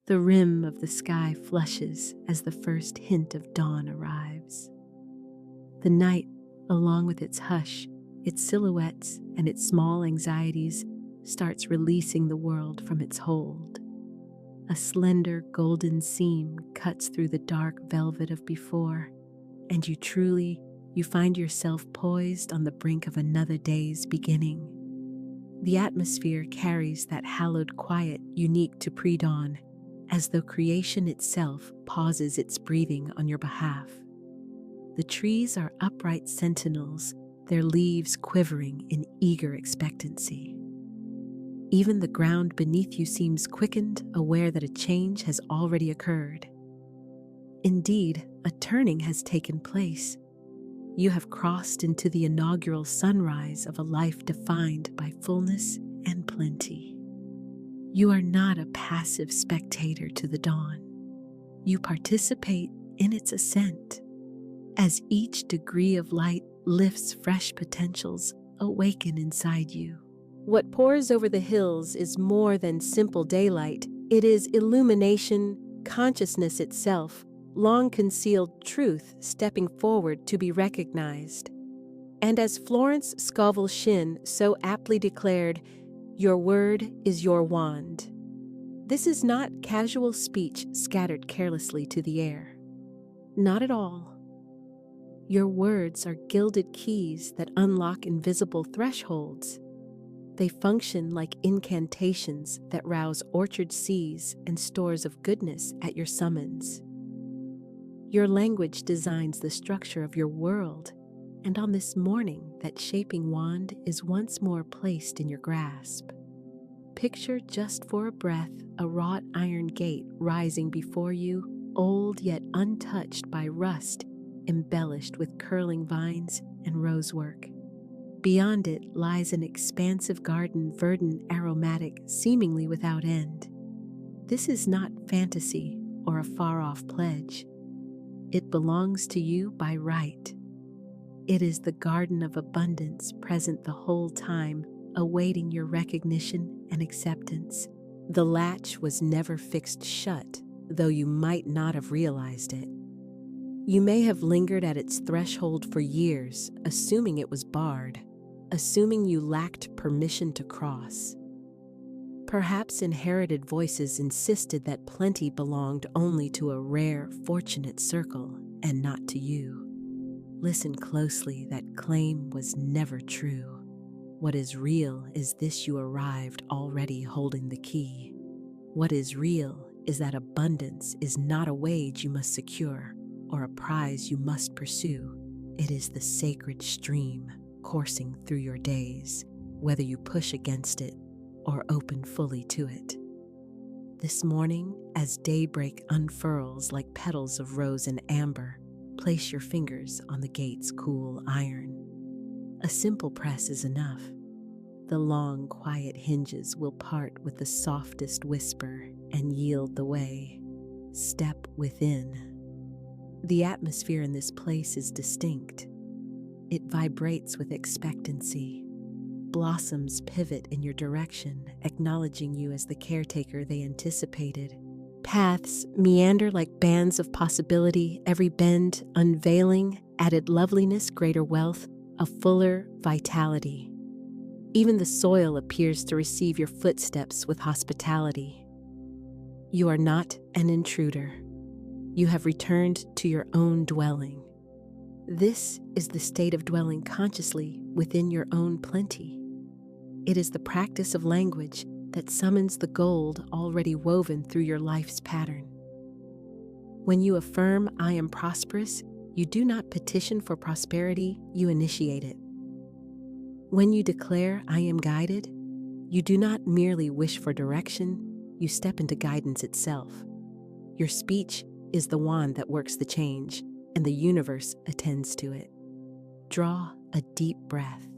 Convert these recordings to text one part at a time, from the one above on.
The rim of the sky flushes as the first hint of dawn arrives. The night, along with its hush, its silhouettes, and its small anxieties, starts releasing the world from its hold. A slender golden seam cuts through the dark velvet of before, and you find yourself poised on the brink of another day's beginning. The atmosphere carries that hallowed quiet unique to pre-dawn, as though creation itself pauses its breathing on your behalf. The trees are upright sentinels, their leaves quivering in eager expectancy. Even the ground beneath you seems quickened, aware that a change has already occurred. Indeed, a turning has taken place. You have crossed into the inaugural sunrise of a life defined by fullness and plenty. You are not a passive spectator to the dawn. You participate in its ascent. As each degree of light lifts fresh potentials awaken inside you. What pours over the hills is more than simple daylight. It is illumination, consciousness itself, long-concealed truth stepping forward to be recognized. And as Florence Scovel Shinn so aptly declared, your word is your wand. This is not casual speech scattered carelessly to the air. Not at all. Your words are gilded keys that unlock invisible thresholds. They function like incantations that rouse orchard seas and stores of goodness at your summons. Your language designs the structure of your world, and on this morning that shaping wand is once more placed in your grasp. Picture just for a breath a wrought iron gate rising before you, old yet untouched by rust, embellished with curling vines and rosework. Beyond it lies an expansive garden, verdant, aromatic, seemingly without end. This is not fantasy or a far-off pledge. It belongs to you by right. It is the garden of abundance present the whole time, awaiting your recognition and acceptance. The latch was never fixed shut, though you might not have realized it. You may have lingered at its threshold for years, assuming it was barred, assuming you lacked permission to cross. Perhaps inherited voices insisted that plenty belonged only to a rare, fortunate circle and not to you. Listen closely, that claim was never true. What is real is this: you arrived already holding the key. What is real is that abundance is not a wage you must secure or a prize you must pursue. It is the sacred stream coursing through your days, whether you push against it or open fully to it. This morning, as daybreak unfurls like petals of rose and amber, place your fingers on the gate's cool iron. A simple press is enough. The long, quiet hinges will part with the softest whisper and yield the way. Step within. The atmosphere in this place is distinct. It vibrates with expectancy. Blossoms pivot in your direction, acknowledging you as the caretaker they anticipated. Paths meander like bands of possibility, every bend unveiling added loveliness, greater wealth, a fuller vitality. Even the soil appears to receive your footsteps with hospitality. You are not an intruder. You have returned to your own dwelling. This is the state of dwelling consciously within your own plenty. It is the practice of language that summons the gold already woven through your life's pattern. When you affirm, "I am prosperous," you do not petition for prosperity, you initiate it. When you declare, "I am guided," you do not merely wish for direction, you step into guidance itself. Your speech is the wand that works the change, and the universe attends to it. Draw a deep breath.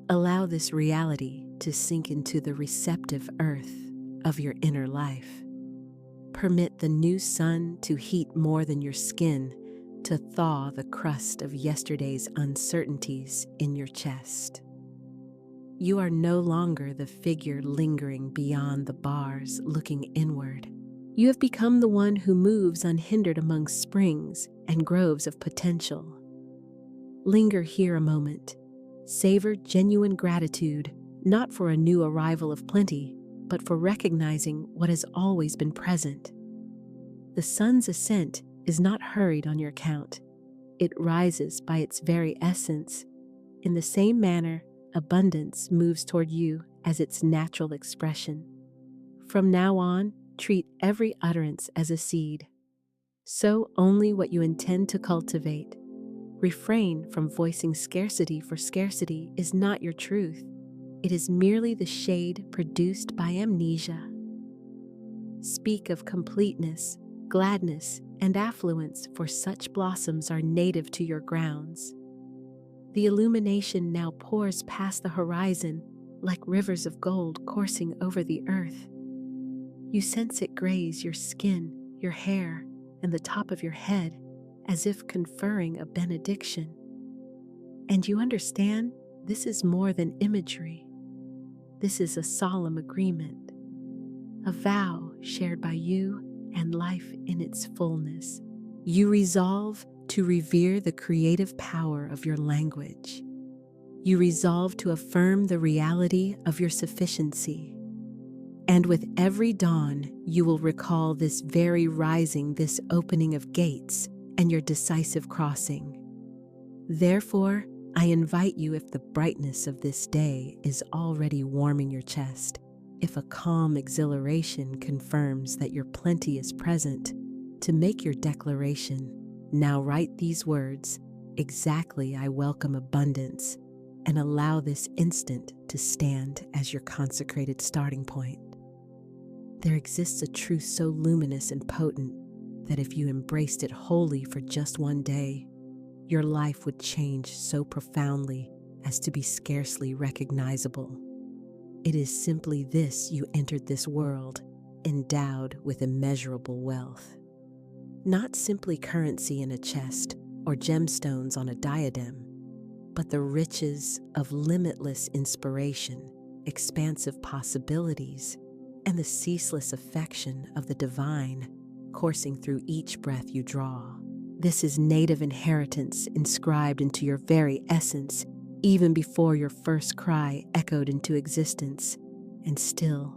Allow this reality to sink into the receptive earth of your inner life. Permit the new sun to heat more than your skin, to thaw the crust of yesterday's uncertainties in your chest. You are no longer the figure lingering beyond the bars, looking inward. You have become the one who moves unhindered among springs and groves of potential. Linger here a moment. Savor genuine gratitude, not for a new arrival of plenty, but for recognizing what has always been present. The sun's ascent is not hurried on your account. It rises by its very essence. In the same manner, abundance moves toward you as its natural expression. From now on, treat every utterance as a seed. Sow only what you intend to cultivate. Refrain from voicing scarcity, for scarcity is not your truth. It is merely the shade produced by amnesia. Speak of completeness, gladness, and affluence, for such blossoms are native to your grounds. The illumination now pours past the horizon like rivers of gold coursing over the earth. You sense it graze your skin, your hair, and the top of your head, as if conferring a benediction. And you understand this is more than imagery. This is a solemn agreement, a vow shared by you and life in its fullness. You resolve to revere the creative power of your language. You resolve to affirm the reality of your sufficiency. And with every dawn, you will recall this very rising, this opening of gates, and your decisive crossing. Therefore, I invite you, if the brightness of this day is already warming your chest, if a calm exhilaration confirms that your plenty is present, to make your declaration. Now write these words: exactly, I welcome abundance, and allow this instant to stand as your consecrated starting point. There exists a truth so luminous and potent that if you embraced it wholly for just one day, your life would change so profoundly as to be scarcely recognizable. It is simply this: you entered this world endowed with immeasurable wealth. Not simply currency in a chest or gemstones on a diadem, but the riches of limitless inspiration, expansive possibilities, and the ceaseless affection of the divine coursing through each breath you draw. This is native inheritance inscribed into your very essence, even before your first cry echoed into existence. And still,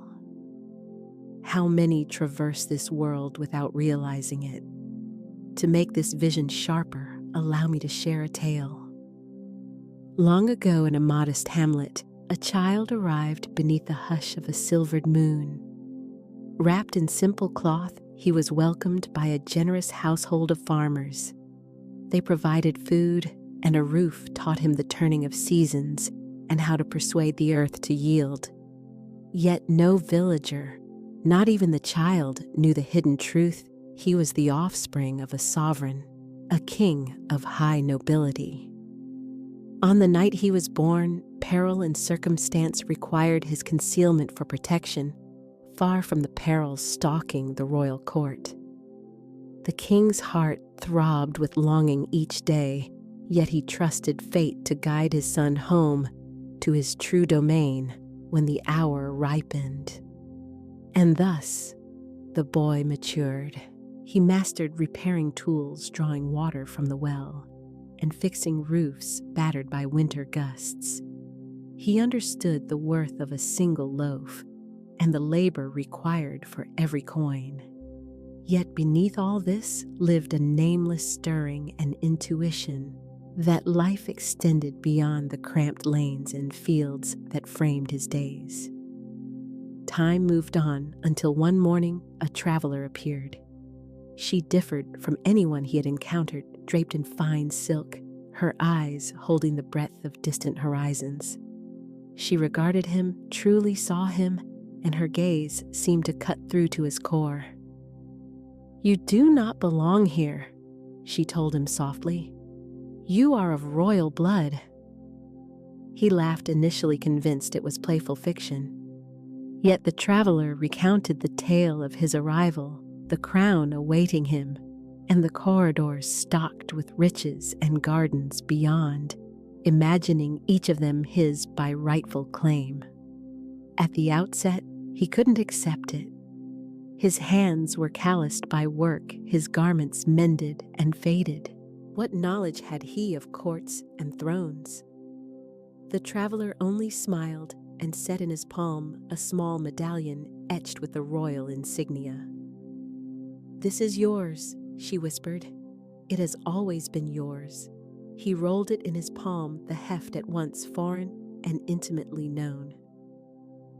how many traverse this world without realizing it? To make this vision sharper, allow me to share a tale. Long ago, in a modest hamlet, a child arrived beneath the hush of a silvered moon. Wrapped in simple cloth, he was welcomed by a generous household of farmers. They provided food, and a roof taught him the turning of seasons and how to persuade the earth to yield. Yet no villager, not even the child, knew the hidden truth. He was the offspring of a sovereign, a king of high nobility. On the night he was born, peril and circumstance required his concealment for protection, far from the perils stalking the royal court. The king's heart throbbed with longing each day, yet he trusted fate to guide his son home to his true domain when the hour ripened. And thus, the boy matured. He mastered repairing tools, drawing water from the well, and fixing roofs battered by winter gusts. He understood the worth of a single loaf and the labor required for every coin. Yet beneath all this lived a nameless stirring and intuition that life extended beyond the cramped lanes and fields that framed his days. Time moved on until one morning a traveler appeared. She differed from anyone he had encountered, draped in fine silk, her eyes holding the breadth of distant horizons. She regarded him, truly saw him, and her gaze seemed to cut through to his core. "You do not belong here," she told him softly. "You are of royal blood." He laughed, initially convinced it was playful fiction. Yet the traveler recounted the tale of his arrival, the crown awaiting him, and the corridors stocked with riches and gardens beyond, imagining each of them his by rightful claim. At the outset, he couldn't accept it. His hands were calloused by work, his garments mended and faded. What knowledge had he of courts and thrones? The traveler only smiled and set in his palm a small medallion etched with the royal insignia. "This is yours," she whispered. "It has always been yours." He rolled it in his palm, the heft at once foreign and intimately known.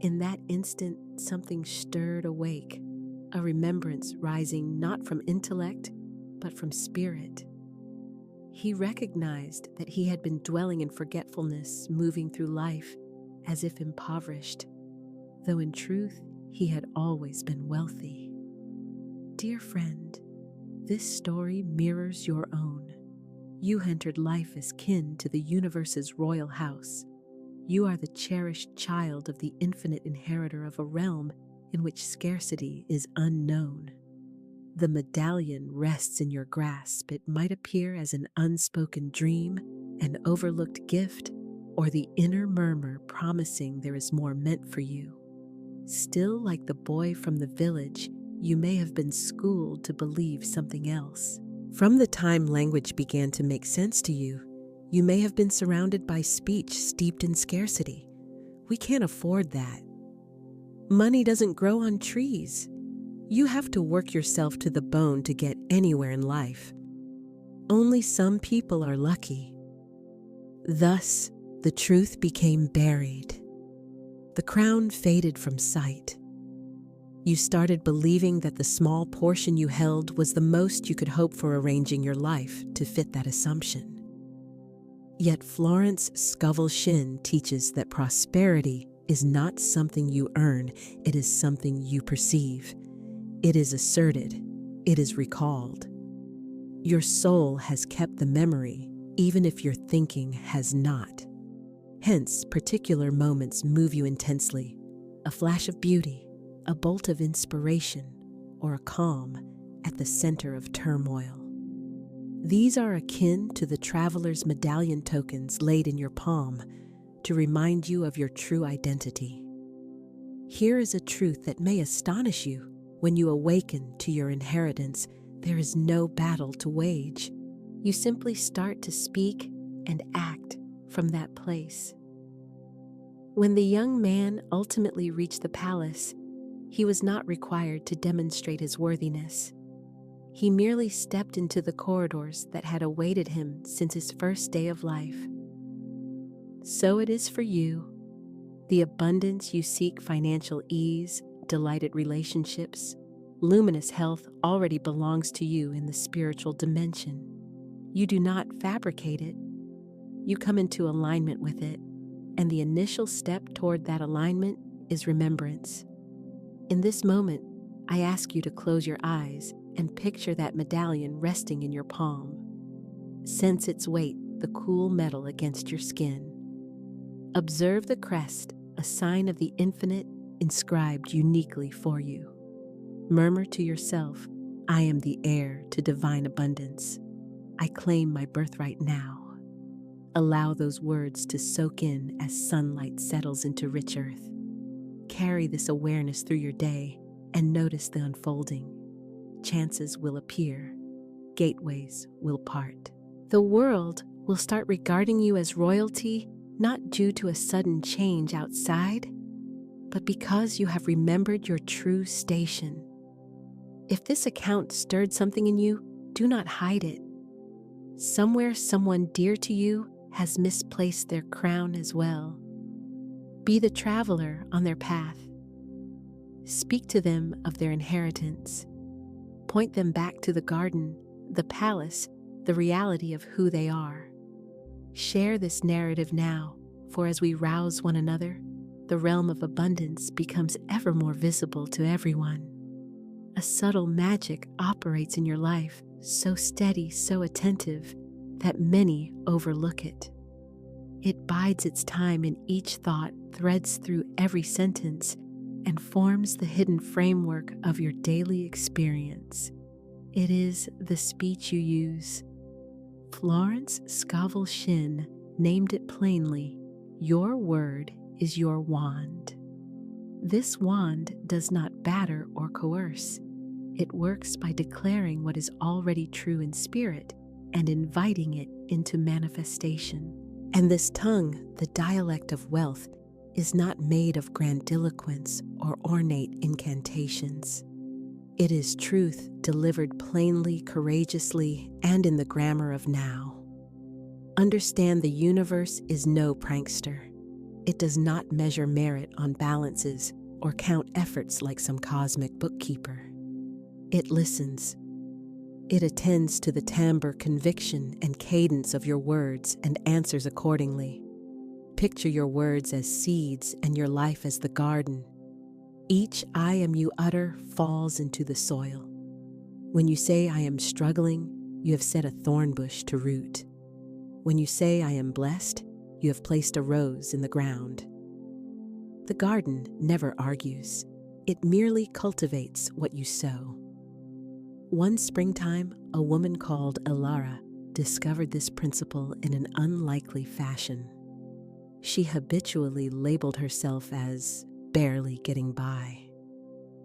In that instant, something stirred awake, a remembrance rising not from intellect, but from spirit. He recognized that he had been dwelling in forgetfulness, moving through life as if impoverished, though in truth he had always been wealthy. Dear friend, this story mirrors your own. You entered life as kin to the universe's royal house. You are the cherished child of the infinite inheritor of a realm in which scarcity is unknown. The medallion rests in your grasp. It might appear as an unspoken dream, an overlooked gift, or the inner murmur promising there is more meant for you. Still, like the boy from the village, you may have been schooled to believe something else. From the time language began to make sense to you, you may have been surrounded by speech steeped in scarcity. We can't afford that. Money doesn't grow on trees. You have to work yourself to the bone to get anywhere in life. Only some people are lucky. Thus, the truth became buried. The crown faded from sight. You started believing that the small portion you held was the most you could hope for, arranging your life to fit that assumption. Yet Florence Scovel Shinn teaches that prosperity is not something you earn, it is something you perceive. It is asserted, it is recalled. Your soul has kept the memory, even if your thinking has not. Hence, particular moments move you intensely. A flash of beauty, a bolt of inspiration, or a calm at the center of turmoil. These are akin to the traveler's medallion tokens laid in your palm to remind you of your true identity. Here is a truth that may astonish you. When you awaken to your inheritance, there is no battle to wage. You simply start to speak and act from that place. When the young man ultimately reached the palace, he was not required to demonstrate his worthiness. He merely stepped into the corridors that had awaited him since his first day of life. So it is for you. The abundance you seek, financial ease, delighted relationships, luminous health already belongs to you in the spiritual dimension. You do not fabricate it. You come into alignment with it, and the initial step toward that alignment is remembrance. In this moment, I ask you to close your eyes and picture that medallion resting in your palm. Sense its weight, the cool metal against your skin. Observe the crest, a sign of the infinite inscribed uniquely for you. Murmur to yourself, I am the heir to divine abundance. I claim my birthright now. Allow those words to soak in as sunlight settles into rich earth. Carry this awareness through your day and notice the unfolding. Chances will appear. Gateways will part. The world will start regarding you as royalty, not due to a sudden change outside, but because you have remembered your true station. If this account stirred something in you, do not hide it. Somewhere, someone dear to you has misplaced their crown as well. Be the traveler on their path. Speak to them of their inheritance. Point them back to the garden, the palace, the reality of who they are. Share this narrative now, for as we rouse one another, the realm of abundance becomes ever more visible to everyone. A subtle magic operates in your life, so steady, so attentive, that many overlook it. It bides its time in each thought, threads through every sentence, and forms the hidden framework of your daily experience. It is the speech you use. Florence Scovel Shinn named it plainly, your word is your wand. This wand does not batter or coerce. It works by declaring what is already true in spirit and inviting it into manifestation. And this tongue, the dialect of wealth, is not made of grandiloquence or ornate incantations. It is truth delivered plainly, courageously, and in the grammar of now. Understand the universe is no prankster. It does not measure merit on balances or count efforts like some cosmic bookkeeper. It listens. It attends to the timbre, conviction, and cadence of your words and answers accordingly. Picture your words as seeds and your life as the garden. Each I am you utter falls into the soil. When you say I am struggling, you have set a thorn bush to root. When you say I am blessed, you have placed a rose in the ground. The garden never argues. It merely cultivates what you sow. One springtime, a woman called Elara discovered this principle in an unlikely fashion. She habitually labeled herself as barely getting by.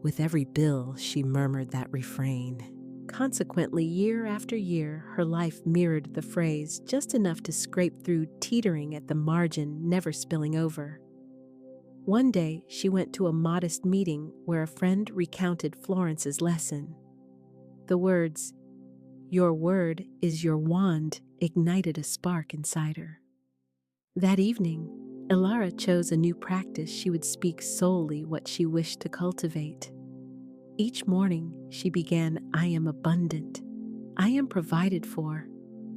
With every bill, she murmured that refrain. Consequently, year after year, her life mirrored the phrase, just enough to scrape through, teetering at the margin, never spilling over. One day, she went to a modest meeting where a friend recounted Florence's lesson. The words, "Your word is your wand," ignited a spark inside her. That evening, Elara chose a new practice. She would speak solely what she wished to cultivate. Each morning, she began, "I am abundant. I am provided for.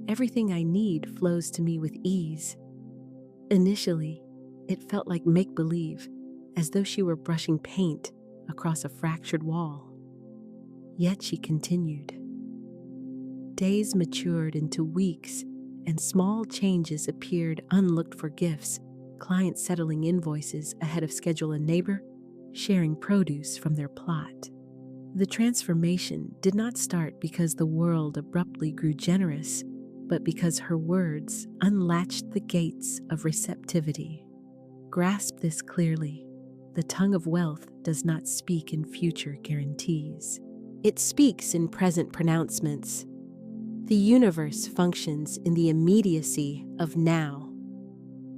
Everything I need flows to me with ease." Initially, it felt like make-believe, as though she were brushing paint across a fractured wall. Yet she continued. Days matured into weeks, and small changes appeared, unlooked-for gifts, clients settling invoices ahead of schedule, a neighbor sharing produce from their plot. The transformation did not start because the world abruptly grew generous, but because her words unlatched the gates of receptivity. Grasp this clearly. The tongue of wealth does not speak in future guarantees. It speaks in present pronouncements. The universe functions in the immediacy of now.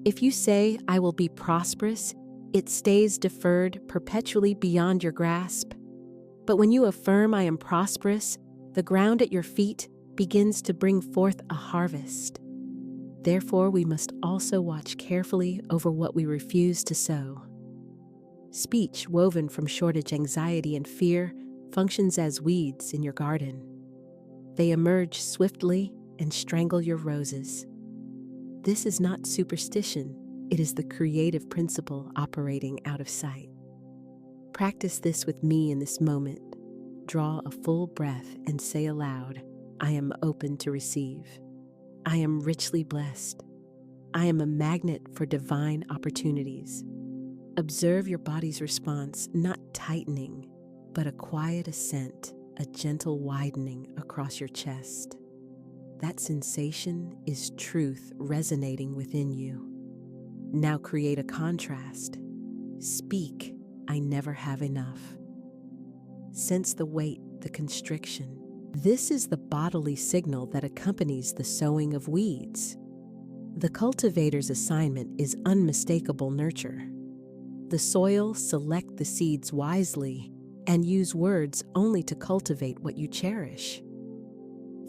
If you say, "I will be prosperous," it stays deferred, perpetually beyond your grasp. But when you affirm, "I am prosperous," the ground at your feet begins to bring forth a harvest. Therefore, we must also watch carefully over what we refuse to sow. Speech woven from shortage, anxiety, and fear functions as weeds in your garden. They emerge swiftly and strangle your roses. This is not superstition, it is the creative principle operating out of sight. Practice this with me in this moment. Draw a full breath and say aloud, "I am open to receive. I am richly blessed. I am a magnet for divine opportunities." Observe your body's response, not tightening, but a quiet ascent, a gentle widening across your chest. That sensation is truth resonating within you. Now create a contrast. Speak, "I never have enough." Sense the weight, the constriction. This is the bodily signal that accompanies the sowing of weeds. The cultivator's assignment is unmistakable nurture. The soil, select the seeds wisely, and use words only to cultivate what you cherish.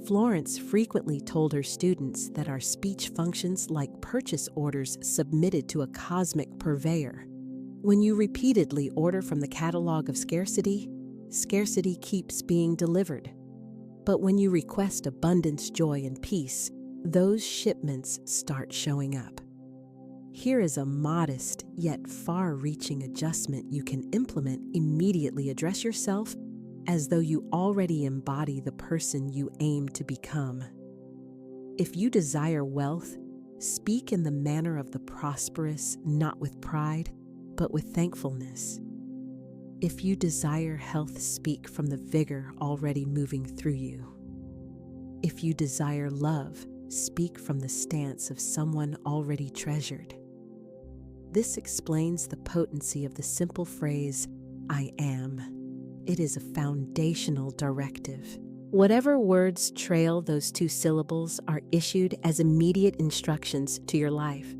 Florence frequently told her students that our speech functions like purchase orders submitted to a cosmic purveyor. When you repeatedly order from the catalog of scarcity, scarcity keeps being delivered. But when you request abundance, joy, and peace, those shipments start showing up. Here is a modest yet far-reaching adjustment you can implement immediately. Address yourself as though you already embody the person you aim to become. If you desire wealth, speak in the manner of the prosperous, not with pride, but with thankfulness. If you desire health, speak from the vigor already moving through you. If you desire love, speak from the stance of someone already treasured. This explains the potency of the simple phrase, I am. It is a foundational directive. Whatever words trail those two syllables are issued as immediate instructions to your life.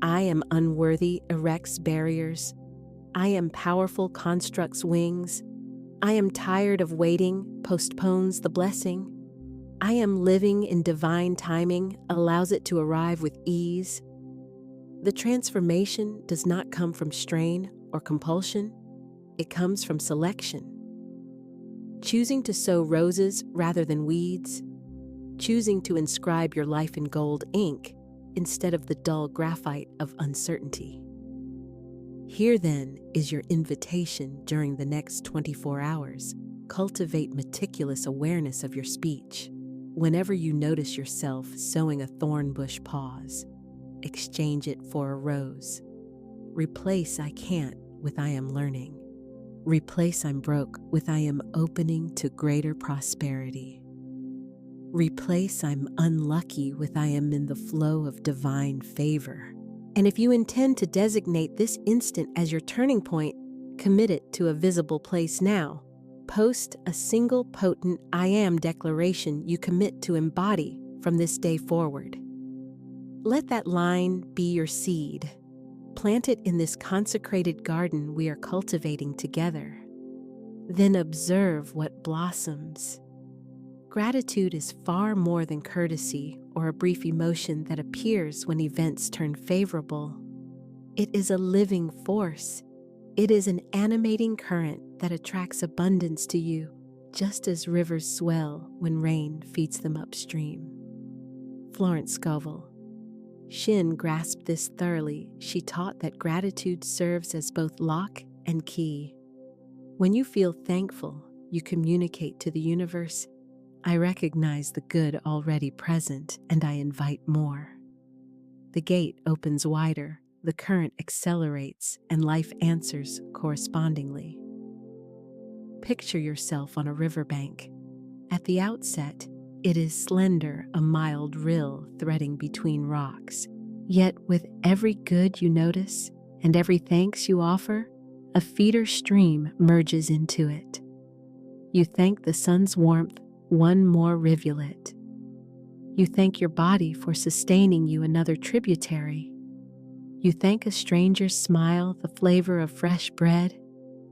I am unworthy erects barriers. I am powerful constructs wings. I am tired of waiting postpones the blessing. I am living in divine timing allows it to arrive with ease. The transformation does not come from strain or compulsion. It comes from selection. Choosing to sow roses rather than weeds. Choosing to inscribe your life in gold ink instead of the dull graphite of uncertainty. Here then is your invitation during the next 24 hours. Cultivate meticulous awareness of your speech. Whenever you notice yourself sowing a thorn bush, pause. Exchange it for a rose. Replace I can't with I am learning. Replace I'm broke with I am opening to greater prosperity. Replace I'm unlucky with I am in the flow of divine favor. And if you intend to designate this instant as your turning point, commit it to a visible place now. Post a single potent I am declaration you commit to embody from this day forward. Let that line be your seed. Plant it in this consecrated garden we are cultivating together. Then observe what blossoms. Gratitude is far more than courtesy or a brief emotion that appears when events turn favorable. It is a living force. It is an animating current that attracts abundance to you, just as rivers swell when rain feeds them upstream. Florence Scovel Shinn grasped this thoroughly. She taught that gratitude serves as both lock and key. When you feel thankful, you communicate to the universe, I recognize the good already present and I invite more. The gate opens wider, the current accelerates, and life answers correspondingly. Picture yourself on a riverbank. At the outset, it is slender, a mild rill threading between rocks. Yet with every good you notice and every thanks you offer, a feeder stream merges into it. You thank the sun's warmth, one more rivulet. You thank your body for sustaining you, another tributary. You thank a stranger's smile, the flavor of fresh bread,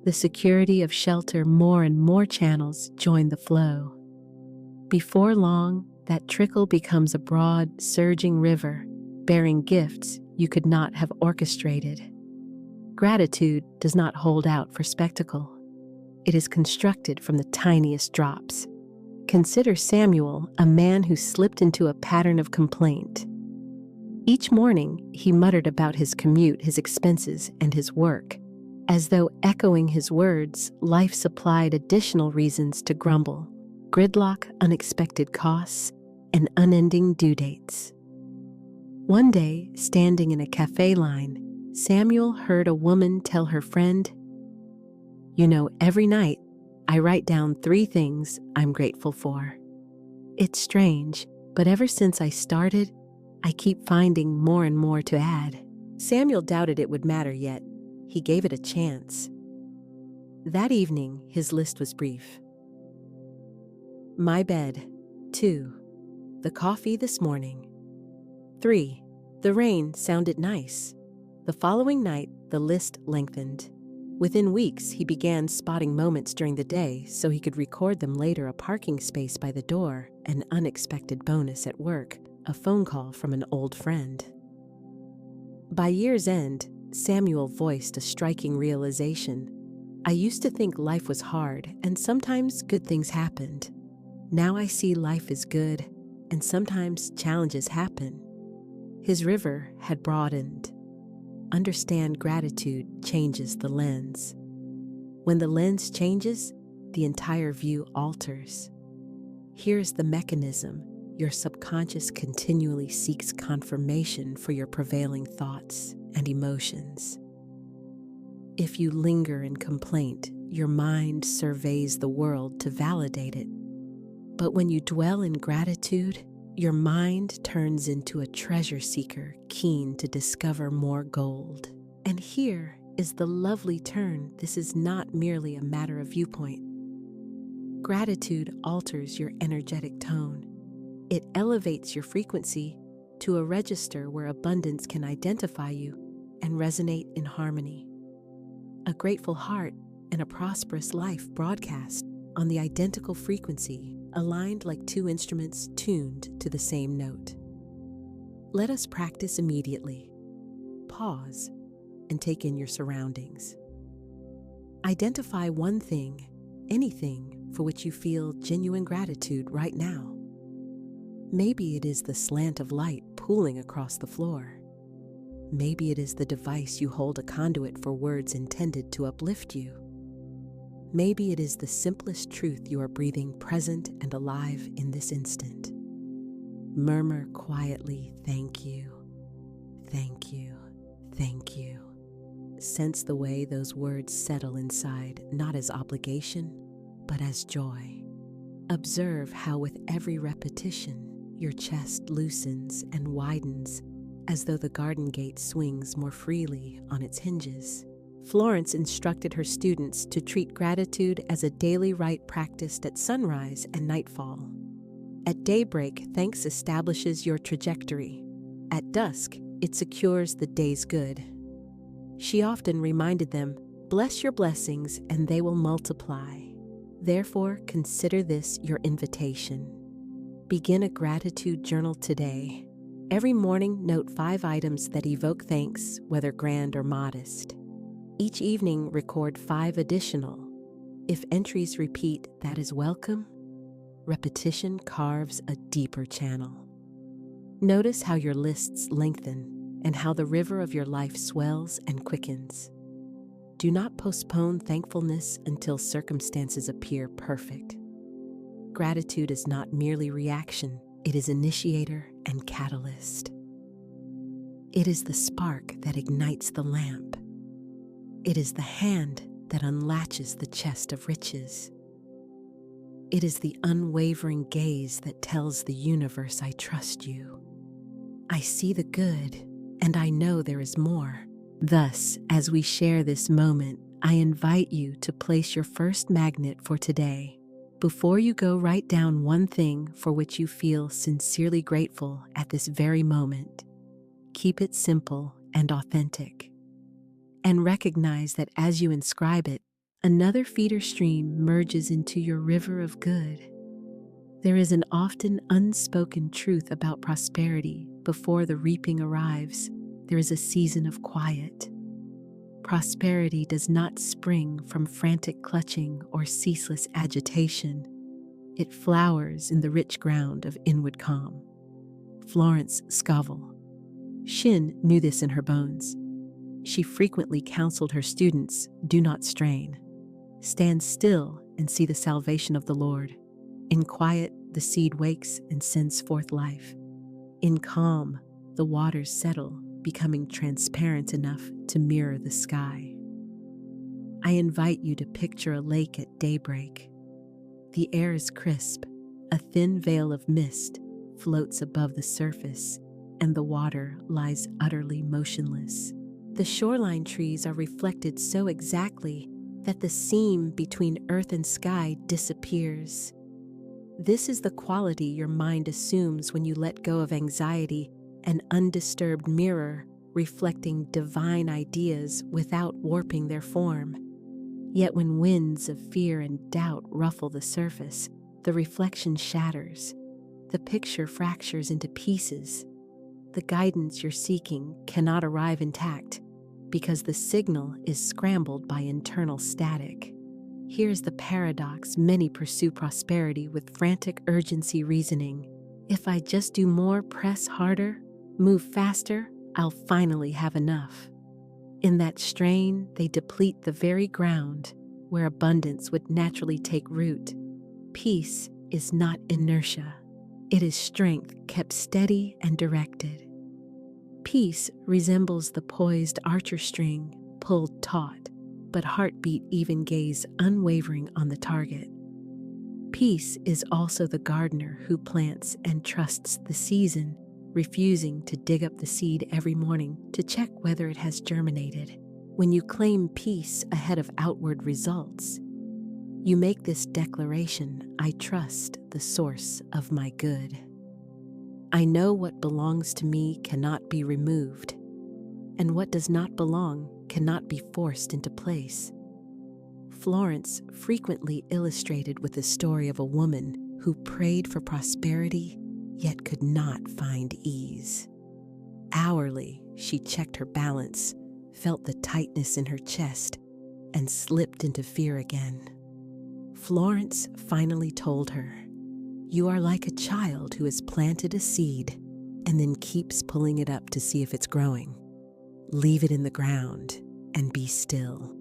the security of shelter. More and more channels join the flow. Before long, that trickle becomes a broad, surging river, bearing gifts you could not have orchestrated. Gratitude does not hold out for spectacle. It is constructed from the tiniest drops. Consider Samuel, a man who slipped into a pattern of complaint. Each morning, he muttered about his commute, his expenses, and his work. As though echoing his words, life supplied additional reasons to grumble. Gridlock, unexpected costs, and unending due dates. One day, standing in a cafe line, Samuel heard a woman tell her friend, "You know, every night, I write down 3 things I'm grateful for. It's strange, but ever since I started, I keep finding more and more to add." Samuel doubted it would matter, yet he gave it a chance. That evening, his list was brief. My bed. 2. The coffee this morning. 3. The rain sounded nice. The following night, the list lengthened. Within weeks, he began spotting moments during the day so he could record them later: a parking space by the door, an unexpected bonus at work, a phone call from an old friend. By year's end, Samuel voiced a striking realization. I used to think life was hard, and sometimes good things happened. Now I see life is good, and sometimes challenges happen. His river had broadened. Understand, gratitude changes the lens. When the lens changes, the entire view alters. Here's the mechanism. Your subconscious continually seeks confirmation for your prevailing thoughts and emotions. If you linger in complaint, your mind surveys the world to validate it. But when you dwell in gratitude, your mind turns into a treasure seeker keen to discover more gold. And here is the lovely turn: this is not merely a matter of viewpoint. Gratitude alters your energetic tone. It elevates your frequency to a register where abundance can identify you and resonate in harmony. A grateful heart and a prosperous life broadcast on the identical frequency, aligned like two instruments tuned to the same note. Let us practice immediately. Pause and take in your surroundings. Identify one thing, anything, for which you feel genuine gratitude right now. Maybe it is the slant of light pooling across the floor. Maybe it is the device you hold a conduit for words intended to uplift you. Maybe it is the simplest truth you are breathing present and alive in this instant. Murmur quietly, "Thank you, thank you, thank you." Sense the way those words settle inside, not as obligation, but as joy. Observe how with every repetition, your chest loosens and widens as though the garden gate swings more freely on its hinges. Florence instructed her students to treat gratitude as a daily rite practiced at sunrise and nightfall. At daybreak, thanks establishes your trajectory. At dusk, it secures the day's good. She often reminded them, "Bless your blessings and they will multiply." Therefore, consider this your invitation. Begin a gratitude journal today. Every morning, note 5 items that evoke thanks, whether grand or modest. Each evening, record 5 additional. If entries repeat, that is welcome. Repetition carves a deeper channel. Notice how your lists lengthen and how the river of your life swells and quickens. Do not postpone thankfulness until circumstances appear perfect. Gratitude is not merely reaction, it is initiator and catalyst. It is the spark that ignites the lamp. It is the hand that unlatches the chest of riches. It is the unwavering gaze that tells the universe, "I trust you. I see the good, and I know there is more." Thus, as we share this moment, I invite you to place your first magnet for today. Before you go, write down one thing for which you feel sincerely grateful at this very moment. Keep it simple and authentic. And recognize that as you inscribe it, another feeder stream merges into your river of good. There is an often unspoken truth about prosperity. Before the reaping arrives, there is a season of quiet. Prosperity does not spring from frantic clutching or ceaseless agitation. It flowers in the rich ground of inward calm. Florence Scovel Shinn knew this in her bones. She frequently counseled her students, "Do not strain. Stand still and see the salvation of the Lord. In quiet, the seed wakes and sends forth life. In calm, the waters settle, becoming transparent enough to mirror the sky." I invite you to picture a lake at daybreak. The air is crisp, a thin veil of mist floats above the surface, and the water lies utterly motionless. The shoreline trees are reflected so exactly that the seam between earth and sky disappears. This is the quality your mind assumes when you let go of anxiety, an undisturbed mirror reflecting divine ideas without warping their form. Yet when winds of fear and doubt ruffle the surface, the reflection shatters. The picture fractures into pieces. The guidance you're seeking cannot arrive intact because the signal is scrambled by internal static. Here's the paradox: many pursue prosperity with frantic urgency reasoning. If I just do more, press harder, move faster, I'll finally have enough. In that strain, they deplete the very ground where abundance would naturally take root. Peace is not inertia. It is strength kept steady and directed. Peace resembles the poised archer string, pulled taut, but heartbeat even gaze unwavering on the target. Peace is also the gardener who plants and trusts the season, refusing to dig up the seed every morning to check whether it has germinated. When you claim peace ahead of outward results, you make this declaration: I trust the source of my good. I know what belongs to me cannot be removed, and what does not belong cannot be forced into place. Florence frequently illustrated with the story of a woman who prayed for prosperity yet could not find ease. Hourly, she checked her balance, felt the tightness in her chest, and slipped into fear again. Florence finally told her, "You are like a child who has planted a seed and then keeps pulling it up to see if it's growing. Leave it in the ground and be still."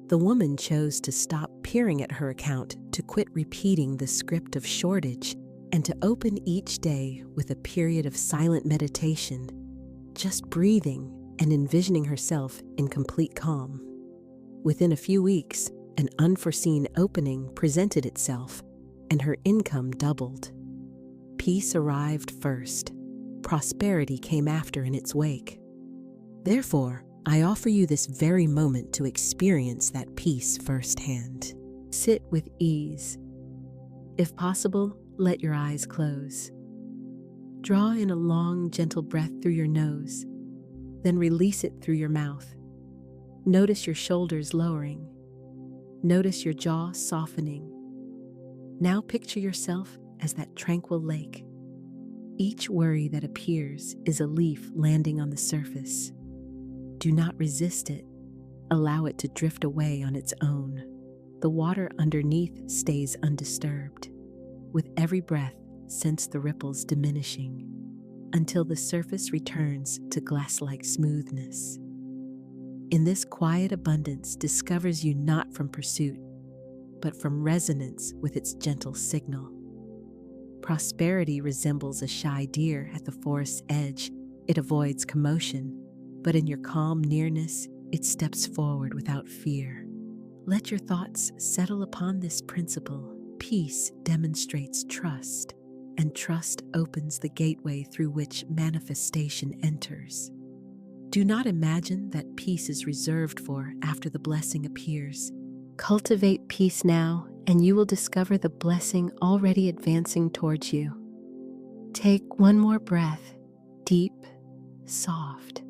The woman chose to stop peering at her account, to quit repeating the script of shortage, and to open each day with a period of silent meditation, just breathing and envisioning herself in complete calm. Within a few weeks, an unforeseen opening presented itself, and her income doubled. Peace arrived first. Prosperity came after in its wake. Therefore, I offer you this very moment to experience that peace firsthand. Sit with ease. If possible, let your eyes close. Draw in a long, gentle breath through your nose, then release it through your mouth. Notice your shoulders lowering. Notice your jaw softening. Now picture yourself as that tranquil lake. Each worry that appears is a leaf landing on the surface. Do not resist it. Allow it to drift away on its own. The water underneath stays undisturbed. With every breath, sense the ripples diminishing until the surface returns to glass-like smoothness. In this quiet abundance discovers you not from pursuit, but from resonance with its gentle signal. Prosperity resembles a shy deer at the forest's edge. It avoids commotion, but in your calm nearness, it steps forward without fear. Let your thoughts settle upon this principle. Peace demonstrates trust, and trust opens the gateway through which manifestation enters. Do not imagine that peace is reserved for after the blessing appears. Cultivate peace now, and you will discover the blessing already advancing towards you. Take one more breath, deep, soft.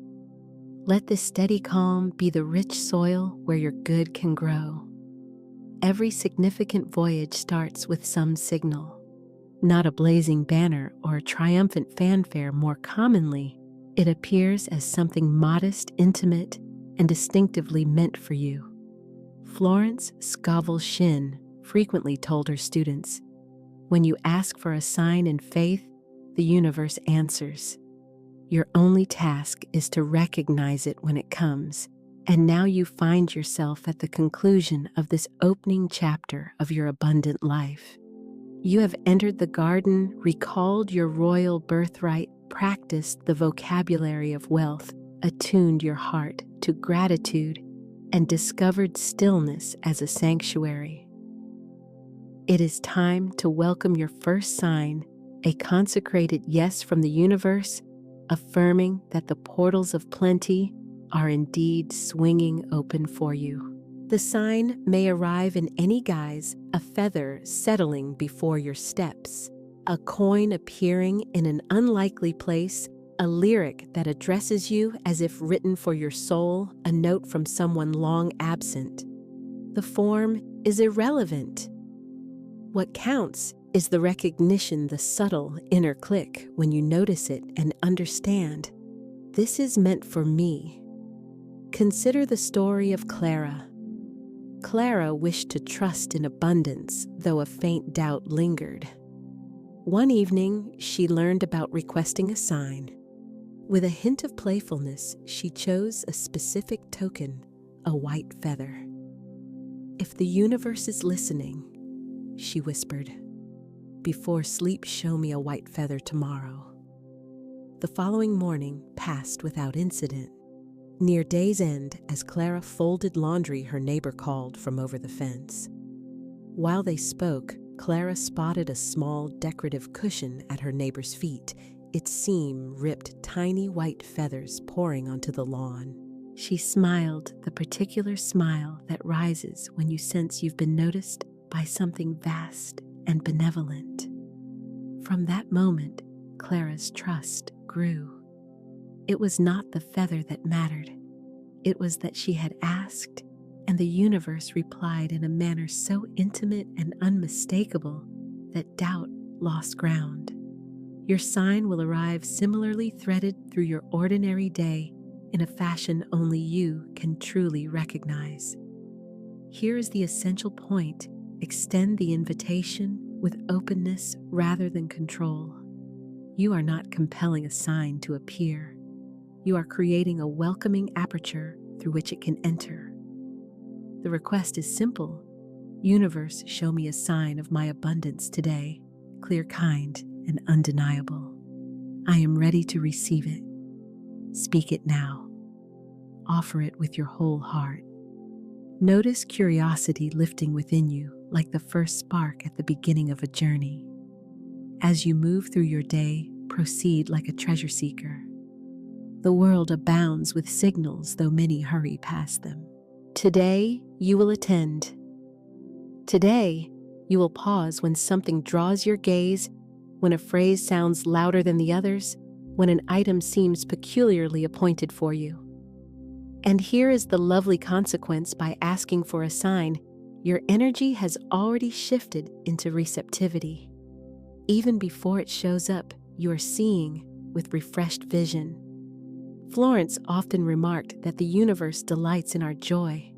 Let this steady calm be the rich soil where your good can grow. Every significant voyage starts with some signal, not a blazing banner or a triumphant fanfare. More commonly, it appears as something modest, intimate, and distinctively meant for you. Florence Scovel Shinn frequently told her students, "When you ask for a sign in faith, the universe answers. Your only task is to recognize it when it comes." And now you find yourself at the conclusion of this opening chapter of your abundant life. You have entered the garden, recalled your royal birthright, practiced the vocabulary of wealth, attuned your heart to gratitude, and discovered stillness as a sanctuary. It is time to welcome your first sign, a consecrated yes from the universe, affirming that the portals of plenty are indeed swinging open for you. The sign may arrive in any guise: a feather settling before your steps, a coin appearing in an unlikely place, a lyric that addresses you as if written for your soul, a note from someone long absent. The form is irrelevant. What counts is the recognition, the subtle inner click when you notice it and understand, this is meant for me. Consider the story of Clara. Clara wished to trust in abundance, though a faint doubt lingered. One evening, she learned about requesting a sign. With a hint of playfulness, she chose a specific token, a white feather. "If the universe is listening," she whispered, "before sleep, show me a white feather tomorrow." The following morning passed without incident. Near day's end, as Clara folded laundry, her neighbor called from over the fence. While they spoke, Clara spotted a small decorative cushion at her neighbor's feet. its seam ripped tiny white feathers pouring onto the lawn. She smiled the particular smile that rises when you sense you've been noticed by something vast and benevolent. From that moment, Clara's trust grew. It was not the feather that mattered. It was that she had asked, and the universe replied in a manner so intimate and unmistakable that doubt lost ground. Your sign will arrive similarly threaded through your ordinary day in a fashion only you can truly recognize. Here is the essential point: extend the invitation with openness rather than control. You are not compelling a sign to appear. You are creating a welcoming aperture through which it can enter. The request is simple. Universe, show me a sign of my abundance today, clear, kind, and undeniable. I am ready to receive it. Speak it now. Offer it with your whole heart. Notice curiosity lifting within you like the first spark at the beginning of a journey. As you move through your day, proceed like a treasure seeker. The world abounds with signals, though many hurry past them. Today, you will attend. Today, you will pause when something draws your gaze, when a phrase sounds louder than the others, when an item seems peculiarly appointed for you. And here is the lovely consequence: by asking for a sign, your energy has already shifted into receptivity. Even before it shows up, you are seeing with refreshed vision. Florence often remarked that the universe delights in our joy.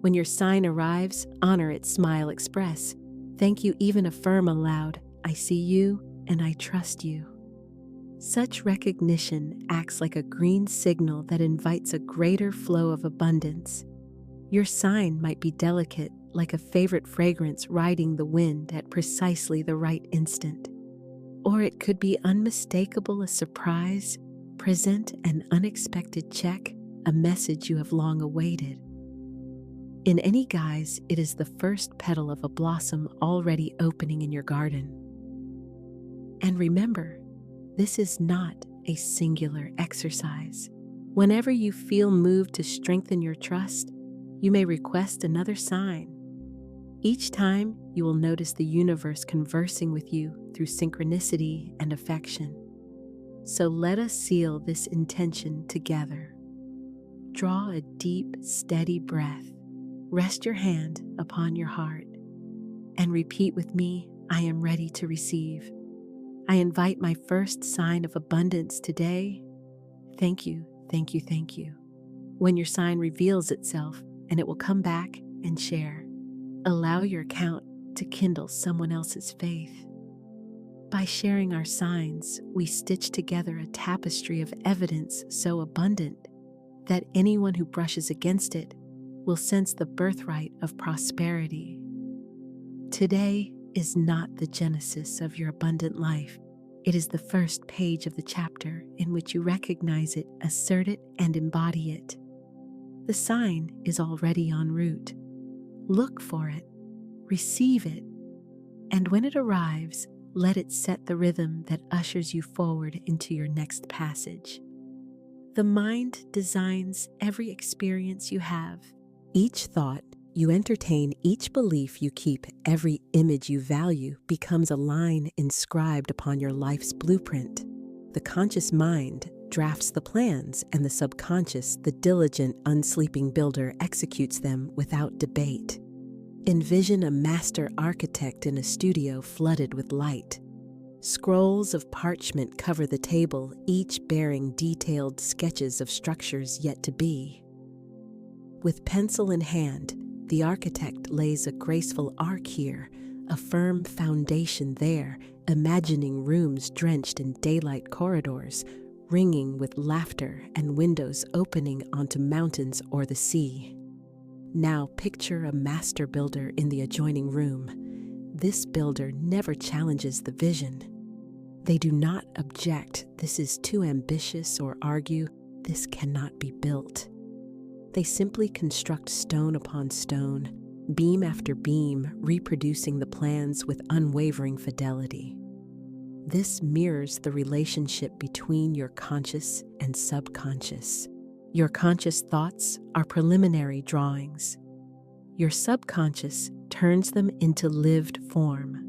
When your sign arrives, honor its smile, express thank you, even affirm aloud, I see you and I trust you. Such recognition acts like a green signal that invites a greater flow of abundance. Your sign might be delicate, like a favorite fragrance riding the wind at precisely the right instant. Or it could be unmistakable, a surprise, present an unexpected check, a message you have long awaited. In any guise, it is the first petal of a blossom already opening in your garden. And remember, this is not a singular exercise. Whenever you feel moved to strengthen your trust, you may request another sign. Each time, you will notice the universe conversing with you through synchronicity and affection. So let us seal this intention together. Draw a deep, steady breath. Rest your hand upon your heart and repeat with me, I am ready to receive. I invite my first sign of abundance today. Thank you, thank you, thank you. When your sign reveals itself, and it will come back and share. Allow your account to kindle someone else's faith. By sharing our signs, we stitch together a tapestry of evidence so abundant that anyone who brushes against it will sense the birthright of prosperity. Today is not the genesis of your abundant life. It is the first page of the chapter in which you recognize it, assert it, and embody it. The sign is already en route. Look for it, receive it, and when it arrives, let it set the rhythm that ushers you forward into your next passage. The mind designs every experience you have. Each thought you entertain, each belief you keep, every image you value becomes a line inscribed upon your life's blueprint. The conscious mind drafts the plans, and the subconscious, the diligent, unsleeping builder, executes them without debate. Envision a master architect in a studio flooded with light. Scrolls of parchment cover the table, each bearing detailed sketches of structures yet to be. With pencil in hand, the architect lays a graceful arc here, a firm foundation there, imagining rooms drenched in daylight corridors, ringing with laughter, and windows opening onto mountains or the sea. Now picture a master builder in the adjoining room. This builder never challenges the vision. They do not object, this is too ambitious, or argue, this cannot be built. They simply construct stone upon stone, beam after beam, reproducing the plans with unwavering fidelity. This mirrors the relationship between your conscious and subconscious. Your conscious thoughts are preliminary drawings. Your subconscious turns them into lived form.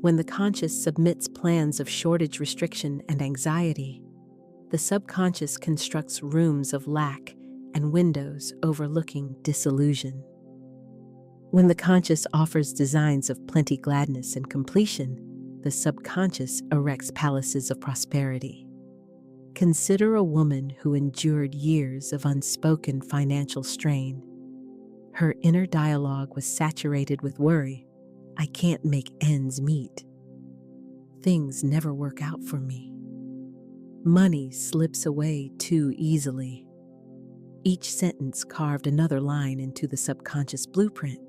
When the conscious submits plans of shortage, restriction, and anxiety, the subconscious constructs rooms of lack and windows overlooking disillusion. When the conscious offers designs of plenty, gladness, and completion, the subconscious erects palaces of prosperity. Consider a woman who endured years of unspoken financial strain. Her inner dialogue was saturated with worry. I can't make ends meet. Things never work out for me. Money slips away too easily. Each sentence carved another line into the subconscious blueprint.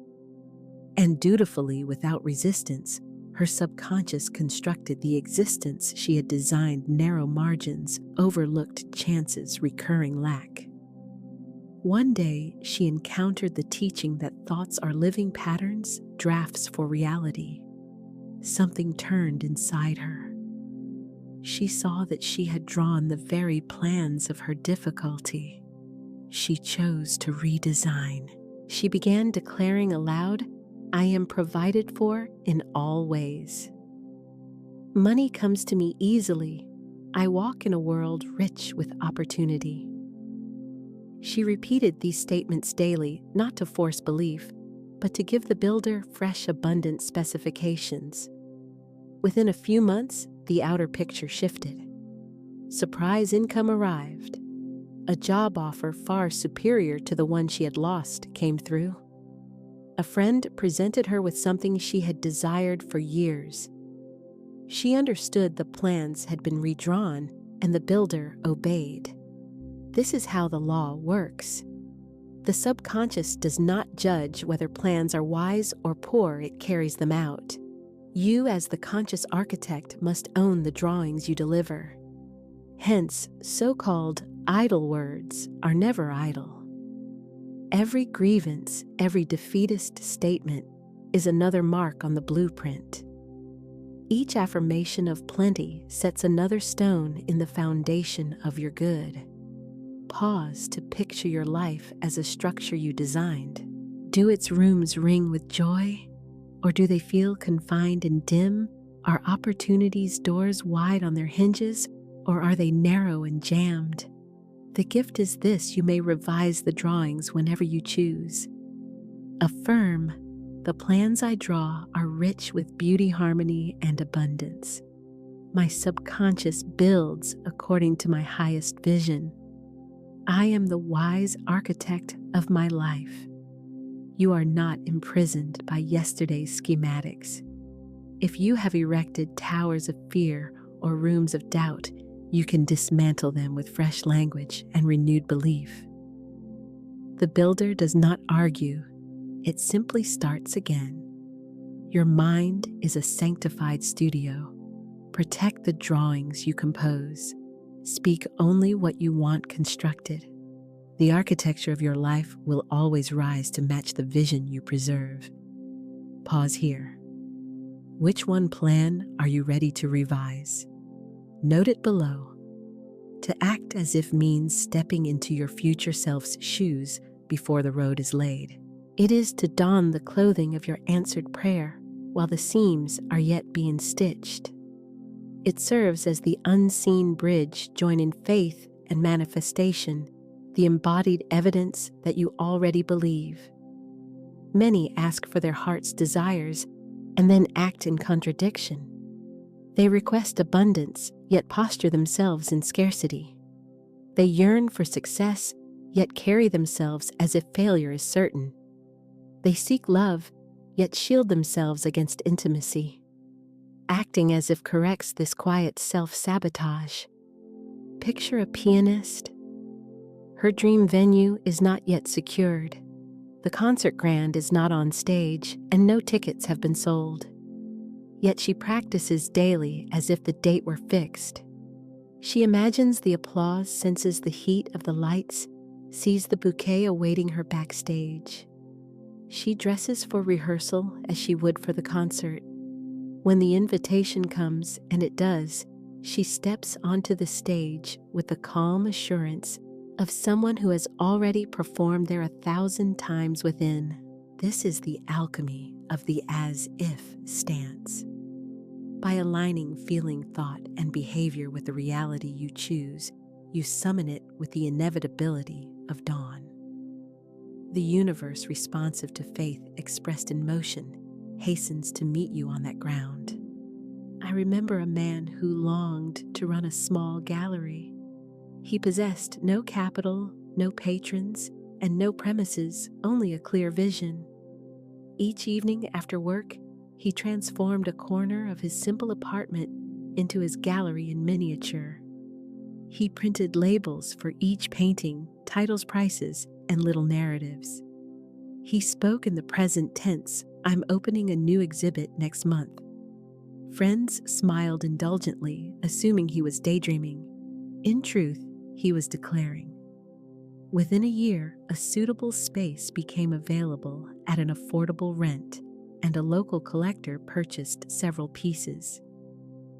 And dutifully, without resistance, her subconscious constructed the existence she had designed: narrow margins, overlooked chances, recurring lack. One day, she encountered the teaching that thoughts are living patterns, drafts for reality. Something turned inside her. She saw that she had drawn the very plans of her difficulty. She chose to redesign. She began declaring aloud, I am provided for in all ways. Money comes to me easily. I walk in a world rich with opportunity. She repeated these statements daily, not to force belief, but to give the builder fresh, abundant specifications. Within a few months, the outer picture shifted. Surprise income arrived. A job offer far superior to the one she had lost came through. A friend presented her with something she had desired for years. She understood the plans had been redrawn, and the builder obeyed. This is how the law works. The subconscious does not judge whether plans are wise or poor, it carries them out. You, as the conscious architect, must own the drawings you deliver. Hence, so-called idle words are never idle. Every grievance, every defeatist statement is another mark on the blueprint. Each affirmation of plenty sets another stone in the foundation of your good. Pause to picture your life as a structure you designed. Do its rooms ring with joy? Or do they feel confined and dim? Are opportunities' doors wide on their hinges, or are they narrow and jammed? The gift is this: you may revise the drawings whenever you choose. Affirm, the plans I draw are rich with beauty, harmony, and abundance. My subconscious builds according to my highest vision. I am the wise architect of my life. You are not imprisoned by yesterday's schematics. If you have erected towers of fear or rooms of doubt, you can dismantle them with fresh language and renewed belief. The builder does not argue, it simply starts again. Your mind is a sanctified studio. Protect the drawings you compose. Speak only what you want constructed. The architecture of your life will always rise to match the vision you preserve. Pause here. Which one plan are you ready to revise? Note it below. To act as if means stepping into your future self's shoes before the road is laid. It is to don the clothing of your answered prayer while the seams are yet being stitched. It serves as the unseen bridge joining faith and manifestation, the embodied evidence that you already believe. Many ask for their heart's desires and then act in contradiction. They request abundance, yet posture themselves in scarcity. They yearn for success, yet carry themselves as if failure is certain. They seek love, yet shield themselves against intimacy. Acting as if corrects this quiet self-sabotage. Picture a pianist. Her dream venue is not yet secured. The concert grand is not on stage, and no tickets have been sold. Yet she practices daily as if the date were fixed. She imagines the applause, senses the heat of the lights, sees the bouquet awaiting her backstage. She dresses for rehearsal as she would for the concert. When the invitation comes, and it does, she steps onto the stage with the calm assurance of someone who has already performed there 1,000 times within. This is the alchemy of the as-if stance. By aligning feeling, thought, and behavior with the reality you choose, you summon it with the inevitability of dawn. The universe, responsive to faith expressed in motion, hastens to meet you on that ground. I remember a man who longed to run a small gallery. He possessed no capital, no patrons, and no premises, only a clear vision. Each evening after work, he transformed a corner of his simple apartment into his gallery in miniature. He printed labels for each painting, titles, prices, and little narratives. He spoke in the present tense, "I'm opening a new exhibit next month." Friends smiled indulgently, assuming he was daydreaming. In truth, he was declaring. Within a year, a suitable space became available at an affordable rent, and a local collector purchased several pieces.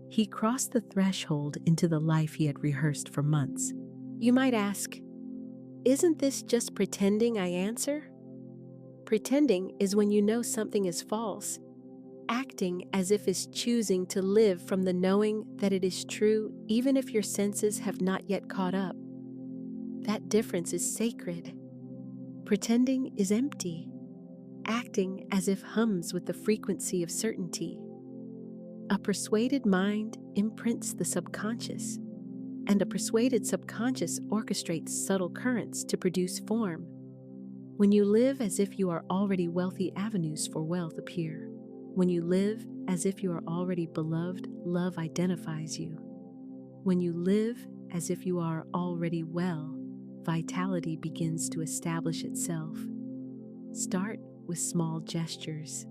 He crossed the threshold into the life he had rehearsed for months. You might ask, isn't this just pretending? I answer. Pretending is when you know something is false. Acting as if is choosing to live from the knowing that it is true, even if your senses have not yet caught up. That difference is sacred. Pretending is empty. Acting as if hums with the frequency of certainty. A persuaded mind imprints the subconscious, and a persuaded subconscious orchestrates subtle currents to produce form. When you live as if you are already wealthy, avenues for wealth appear. When you live as if you are already beloved, love identifies you. When you live as if you are already well, vitality begins to establish itself. Start with small gestures.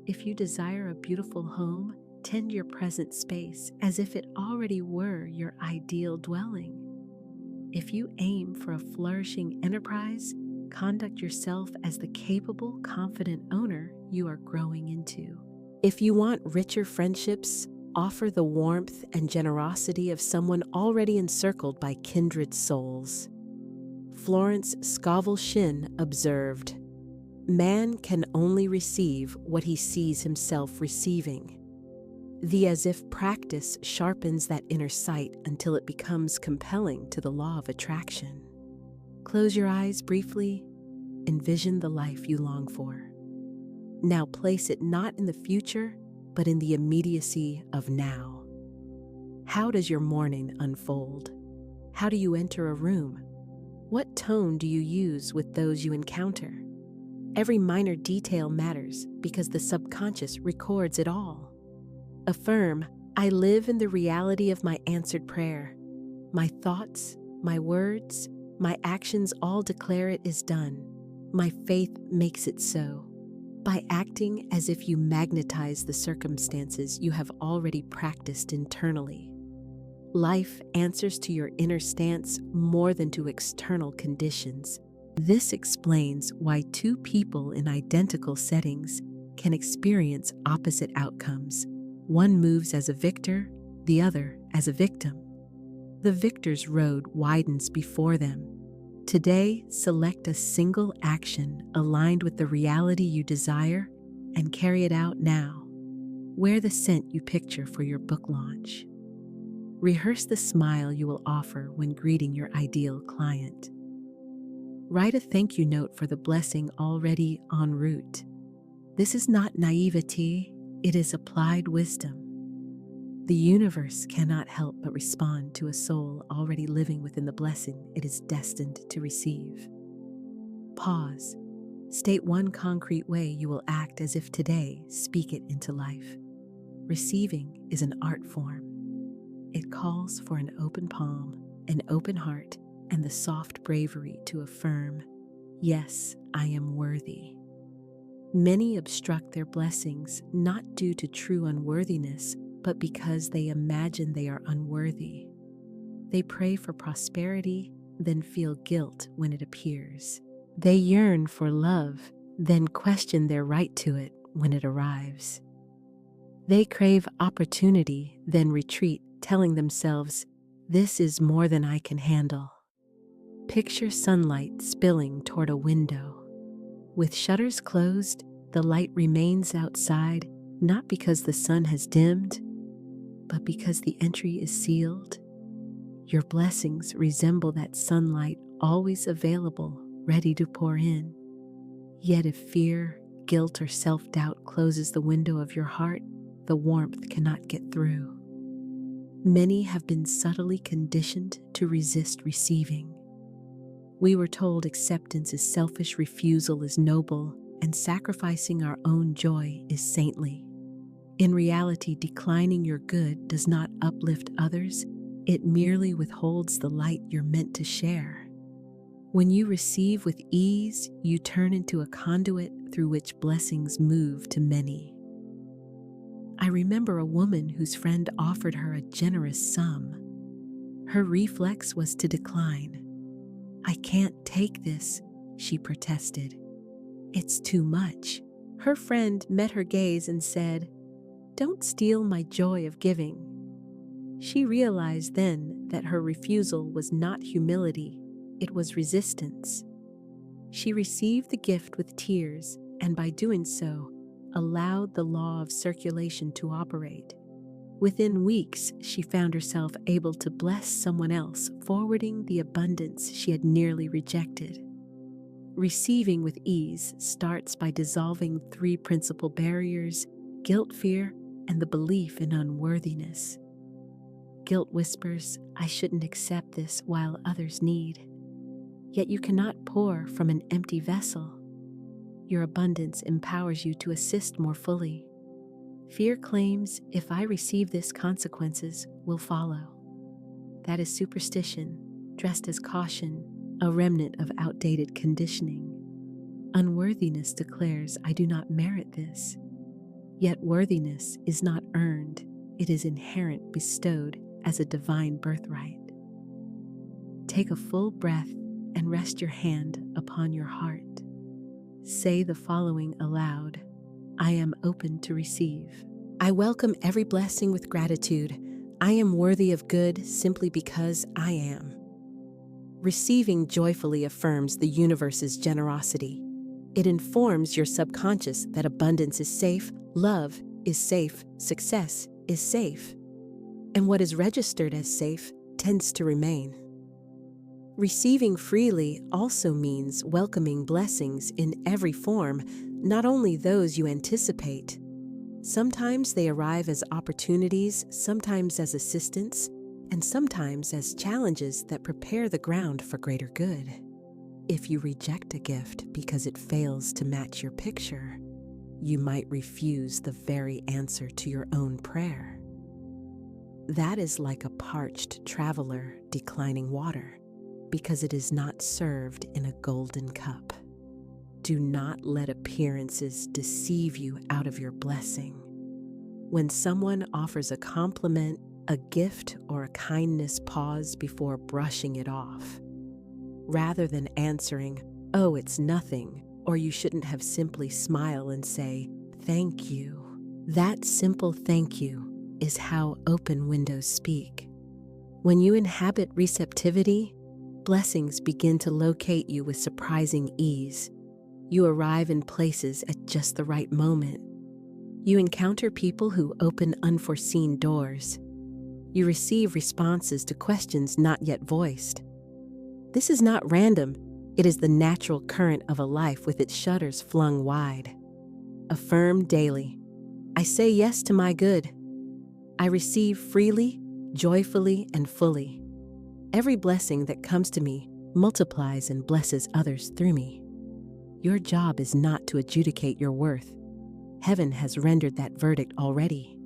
If you desire a beautiful home, tend your present space as if it already were your ideal dwelling. If you aim for a flourishing enterprise, conduct yourself as the capable, confident owner you are growing into. If you want richer friendships, offer the warmth and generosity of someone already encircled by kindred souls. Florence Scovel Shinn observed, "Man can only receive what he sees himself receiving." The as-if practice sharpens that inner sight until it becomes compelling to the law of attraction. Close your eyes briefly. Envision the life you long for. Now place it not in the future, but in the immediacy of now. How does your morning unfold? How do you enter a room? What tone do you use with those you encounter? Every minor detail matters because the subconscious records it all. Affirm, I live in the reality of my answered prayer. My thoughts, my words, my actions all declare it is done. My faith makes it so. By acting as if you magnetize the circumstances you have already practiced internally. Life answers to your inner stance more than to external conditions. This explains why two people in identical settings can experience opposite outcomes. One moves as a victor, the other as a victim. The victor's road widens before them. Today, select a single action aligned with the reality you desire and carry it out now. Wear the scent you picture for your book launch. Rehearse the smile you will offer when greeting your ideal client. Write a thank you note for the blessing already en route. This is not naivety, it is applied wisdom. The universe cannot help but respond to a soul already living within the blessing it is destined to receive. Pause. State one concrete way you will act as if today, speak it into life. Receiving is an art form. It calls for an open palm, an open heart, and the soft bravery to affirm, yes, I am worthy. Many obstruct their blessings not due to true unworthiness, but because they imagine they are unworthy. They pray for prosperity, then feel guilt when it appears. They yearn for love, then question their right to it when it arrives. They crave opportunity, then retreat, telling themselves, "This is more than I can handle." Picture sunlight spilling toward a window. With shutters closed, the light remains outside, not because the sun has dimmed, but because the entry is sealed. Your blessings resemble that sunlight, always available, ready to pour in. Yet if fear, guilt, or self-doubt closes the window of your heart, the warmth cannot get through. Many have been subtly conditioned to resist receiving. We were told acceptance is selfish, refusal is noble, and sacrificing our own joy is saintly. In reality, declining your good does not uplift others, it merely withholds the light you're meant to share. When you receive with ease, you turn into a conduit through which blessings move to many. I remember a woman whose friend offered her a generous sum. Her reflex was to decline. "I can't take this," she protested. "It's too much." Her friend met her gaze and said, "Don't steal my joy of giving." She realized then that her refusal was not humility, it was resistance. She received the gift with tears, and by doing so, allowed the law of circulation to operate. Within weeks, she found herself able to bless someone else, forwarding the abundance she had nearly rejected. Receiving with ease starts by dissolving 3 principal barriers: guilt, fear, and the belief in unworthiness. Guilt whispers, "I shouldn't accept this while others need." Yet you cannot pour from an empty vessel. Your abundance empowers you to assist more fully. Fear claims, "If I receive this, consequences will follow." That is superstition, dressed as caution, a remnant of outdated conditioning. Unworthiness declares, "I do not merit this." Yet worthiness is not earned, it is inherent, bestowed as a divine birthright. Take a full breath and rest your hand upon your heart. Say the following aloud: "I am open to receive. I welcome every blessing with gratitude. I am worthy of good simply because I am." Receiving joyfully affirms the universe's generosity. It informs your subconscious that abundance is safe, love is safe, success is safe. And what is registered as safe tends to remain. Receiving freely also means welcoming blessings in every form, not only those you anticipate. Sometimes they arrive as opportunities, sometimes as assistance, and sometimes as challenges that prepare the ground for greater good. If you reject a gift because it fails to match your picture, you might refuse the very answer to your own prayer. That is like a parched traveler declining water, because it is not served in a golden cup. Do not let appearances deceive you out of your blessing. When someone offers a compliment, a gift, or a kindness, pause before brushing it off. Rather than answering, "Oh, it's nothing," or "You shouldn't have," simply smile and say, "Thank you." That simple thank you is how open windows speak. When you inhabit receptivity, blessings begin to locate you with surprising ease. You arrive in places at just the right moment. You encounter people who open unforeseen doors. You receive responses to questions not yet voiced. This is not random, it is the natural current of a life with its shutters flung wide. Affirm daily: "I say yes to my good. I receive freely, joyfully, and fully. Every blessing that comes to me multiplies and blesses others through me." Your job is not to adjudicate your worth. Heaven has rendered that verdict already.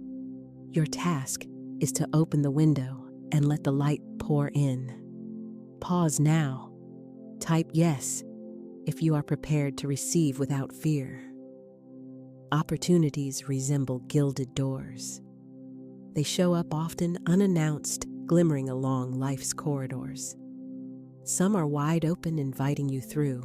Your task is to open the window and let the light pour in. Pause now. Type yes if you are prepared to receive without fear. Opportunities resemble gilded doors. They show up often unannounced, glimmering along life's corridors. Some are wide open, inviting you through.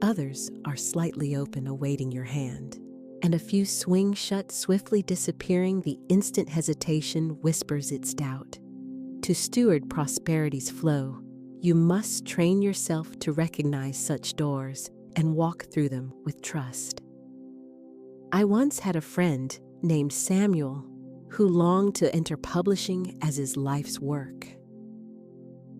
Others are slightly open, awaiting your hand. and a few swing shut, swiftly disappearing. The instant hesitation whispers its doubt. To steward prosperity's flow, you must train yourself to recognize such doors and walk through them with trust. I once had a friend named Samuel who longed to enter publishing as his life's work.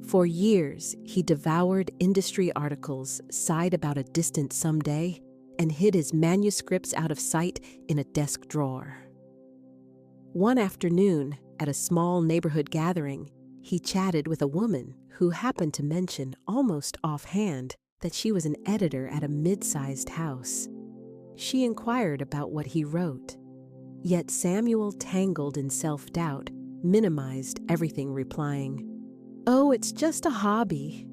For years, he devoured industry articles, sighed about a distant someday, and hid his manuscripts out of sight in a desk drawer. One afternoon, at a small neighborhood gathering, he chatted with a woman who happened to mention, almost offhand, that she was an editor at a mid-sized house. She inquired about what he wrote. Yet Samuel, tangled in self-doubt, minimized everything, replying, "Oh, it's just a hobby."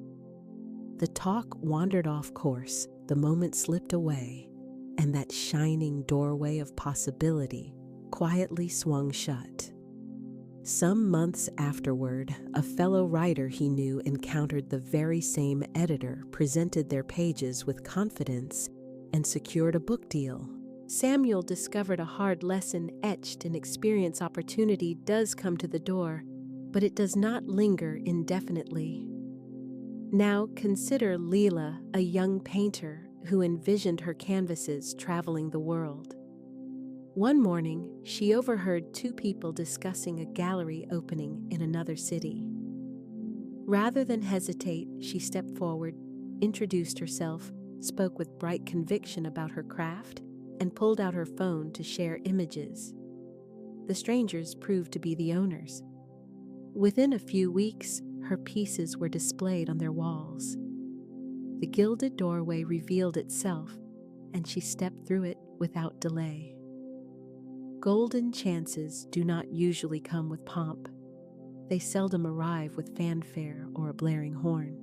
The talk wandered off course, the moment slipped away, and that shining doorway of possibility quietly swung shut. Some months afterward, a fellow writer he knew encountered the very same editor, presented their pages with confidence, and secured a book deal. Samuel discovered a hard lesson etched in experience. Opportunity does come to the door, but it does not linger indefinitely. Now consider Leela, a young painter who envisioned her canvases traveling the world. One morning, she overheard two people discussing a gallery opening in another city. Rather than hesitate, she stepped forward, introduced herself, spoke with bright conviction about her craft, and pulled out her phone to share images. The strangers proved to be the owners. Within a few weeks, her pieces were displayed on their walls. The gilded doorway revealed itself, and she stepped through it without delay. Golden chances do not usually come with pomp. They seldom arrive with fanfare or a blaring horn.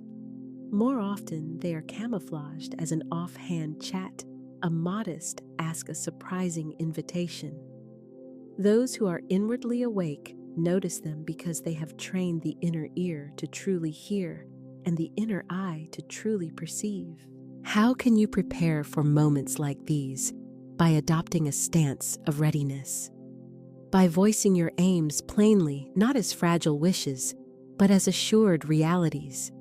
More often, they are camouflaged as an offhand chat, a modest ask, a surprising invitation. Those who are inwardly awake notice them because they have trained the inner ear to truly hear and the inner eye to truly perceive. How can you prepare for moments like these? By adopting a stance of readiness. By voicing your aims plainly, not as fragile wishes, but as assured realities.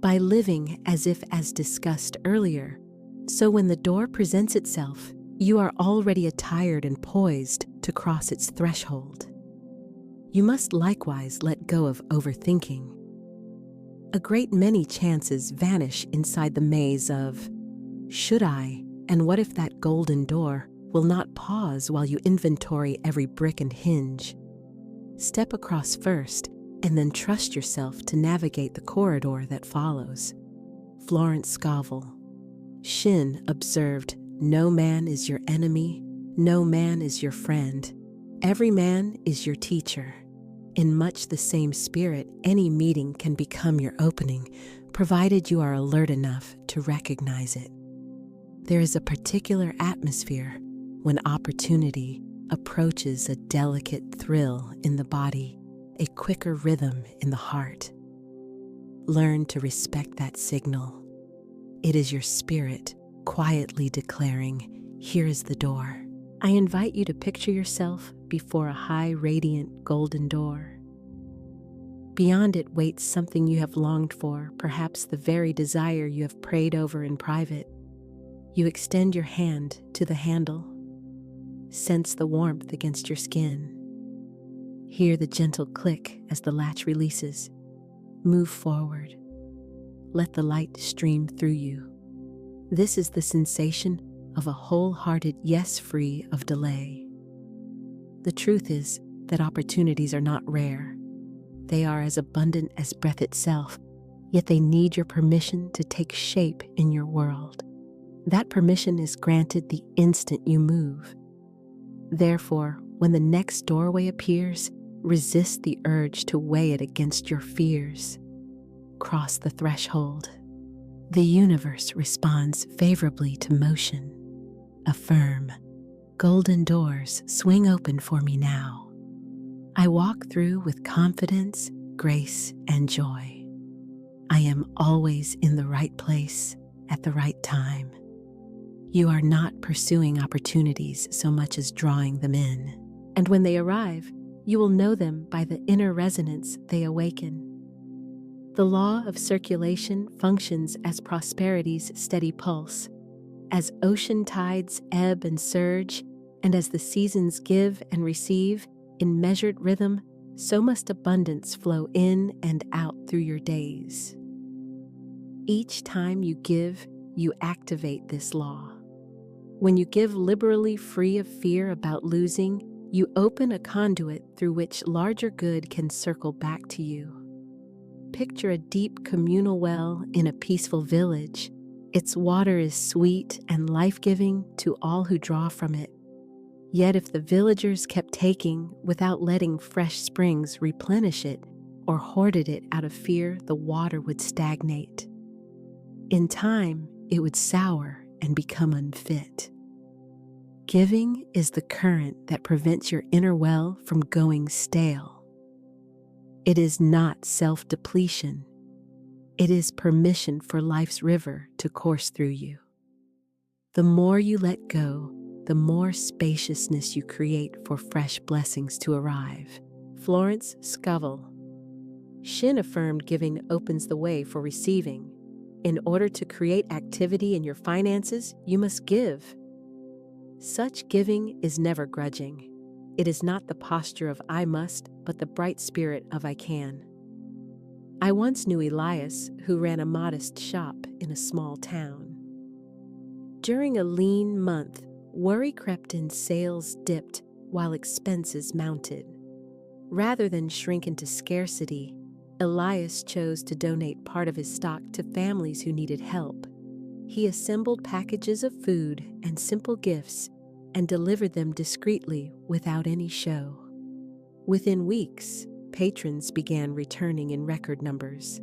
By living as if, as discussed earlier, so when the door presents itself, you are already attired and poised to cross its threshold. You must likewise let go of overthinking. A great many chances vanish inside the maze of, should I, and what if that golden door will not pause while you inventory every brick and hinge. Step across first, and then trust yourself to navigate the corridor that follows. Florence Scovel Shinn observed, "No man is your enemy, no man is your friend. Every man is your teacher." In much the same spirit, any meeting can become your opening, provided you are alert enough to recognize it. There is a particular atmosphere when opportunity approaches, a delicate thrill in the body, a quicker rhythm in the heart. Learn to respect that signal. It is your spirit quietly declaring, "Here is the door." I invite you to picture yourself before a high, radiant, golden door. Beyond it waits something you have longed for, perhaps the very desire you have prayed over in private. You extend your hand to the handle. Sense the warmth against your skin. Hear the gentle click as the latch releases. Move forward. Let the light stream through you. This is the sensation of a wholehearted yes, free of delay. The truth is that opportunities are not rare. They are as abundant as breath itself, yet they need your permission to take shape in your world. That permission is granted the instant you move. Therefore, when the next doorway appears, resist the urge to weigh it against your fears. Cross the threshold. The universe responds favorably to motion. Affirm, "Golden doors swing open for me now. I walk through with confidence, grace, and joy. I am always in the right place at the right time." You are not pursuing opportunities so much as drawing them in. And when they arrive, you will know them by the inner resonance they awaken. The law of circulation functions as prosperity's steady pulse. As ocean tides ebb and surge, and as the seasons give and receive in measured rhythm, so must abundance flow in and out through your days. Each time you give, you activate this law. When you give liberally, free of fear about losing, you open a conduit through which larger good can circle back to you. Picture a deep communal well in a peaceful village. Its water is sweet and life-giving to all who draw from it. Yet if the villagers kept taking without letting fresh springs replenish it or hoarded it out of fear, the water would stagnate. In time, it would sour and become unfit. Giving is the current that prevents your inner well from going stale. It is not self-depletion. It is permission for life's river to course through you. The more you let go, the more spaciousness you create for fresh blessings to arrive. Florence Scovel Shinn affirmed giving opens the way for receiving. In order to create activity in your finances, you must give. Such giving is never grudging. It is not the posture of I must, but the bright spirit of I can. I once knew Elias, who ran a modest shop in a small town. During a lean month, worry crept in, sales dipped while expenses mounted. Rather than shrink into scarcity, Elias chose to donate part of his stock to families who needed help. He assembled packages of food and simple gifts and delivered them discreetly without any show. Within weeks, patrons began returning in record numbers.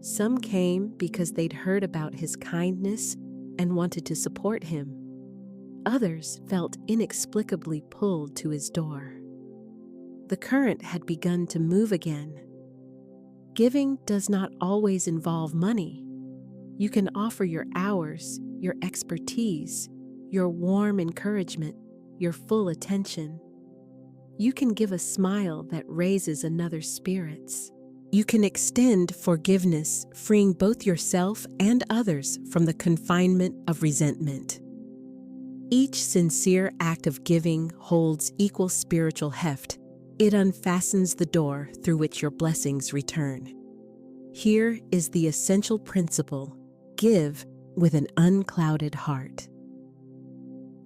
Some came because they'd heard about his kindness and wanted to support him. Others felt inexplicably pulled to his door. The current had begun to move again. Giving does not always involve money. You can offer your hours, your expertise, your warm encouragement, your full attention. You can give a smile that raises another's spirits. You can extend forgiveness, freeing both yourself and others from the confinement of resentment. Each sincere act of giving holds equal spiritual heft. It unfastens the door through which your blessings return. Here is the essential principle: give with an unclouded heart.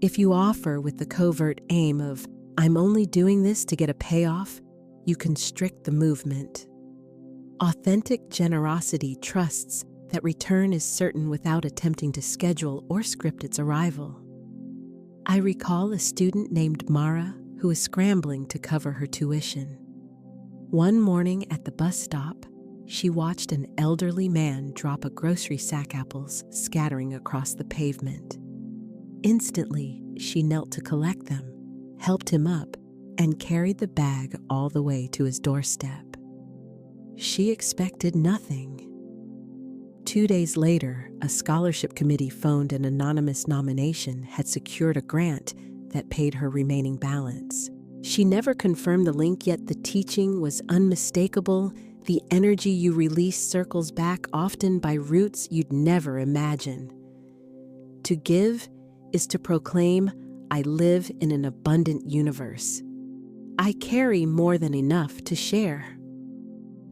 If you offer with the covert aim of, I'm only doing this to get a payoff, you constrict the movement. Authentic generosity trusts that return is certain without attempting to schedule or script its arrival. I recall a student named Mara who was scrambling to cover her tuition. One morning at the bus stop, she watched an elderly man drop a grocery sack apples scattering across the pavement. Instantly, she knelt to collect them, helped him up, and carried the bag all the way to his doorstep. She expected nothing. 2 days later, a scholarship committee phoned an anonymous nomination had secured a grant that paid her remaining balance. She never confirmed the link, yet the teaching was unmistakable. The energy you release circles back, often by routes you'd never imagine. To give is to proclaim, I live in an abundant universe. I carry more than enough to share.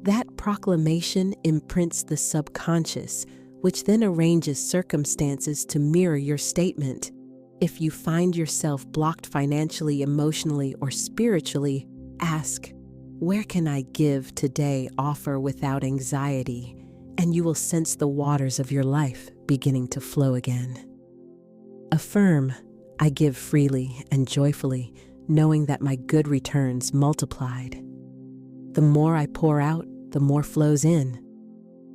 That proclamation imprints the subconscious, which then arranges circumstances to mirror your statement. If you find yourself blocked financially, emotionally, or spiritually, ask, where can I give today? Offer without anxiety, and you will sense the waters of your life beginning to flow again. Affirm, I give freely and joyfully, knowing that my good returns multiplied. The more I pour out, the more flows in.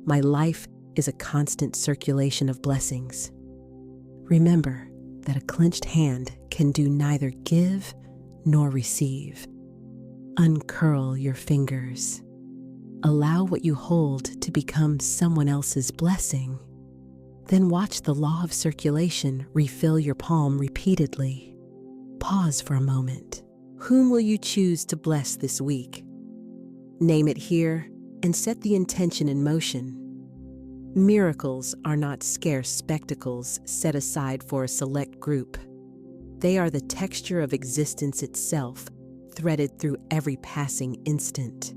My life is a constant circulation of blessings. Remember that a clenched hand can do neither give nor receive. Uncurl your fingers. Allow what you hold to become someone else's blessing. Then watch the law of circulation refill your palm repeatedly. Pause for a moment. Whom will you choose to bless this week? Name it here and set the intention in motion. Miracles are not scarce spectacles set aside for a select group. They are the texture of existence itself, threaded through every passing instant.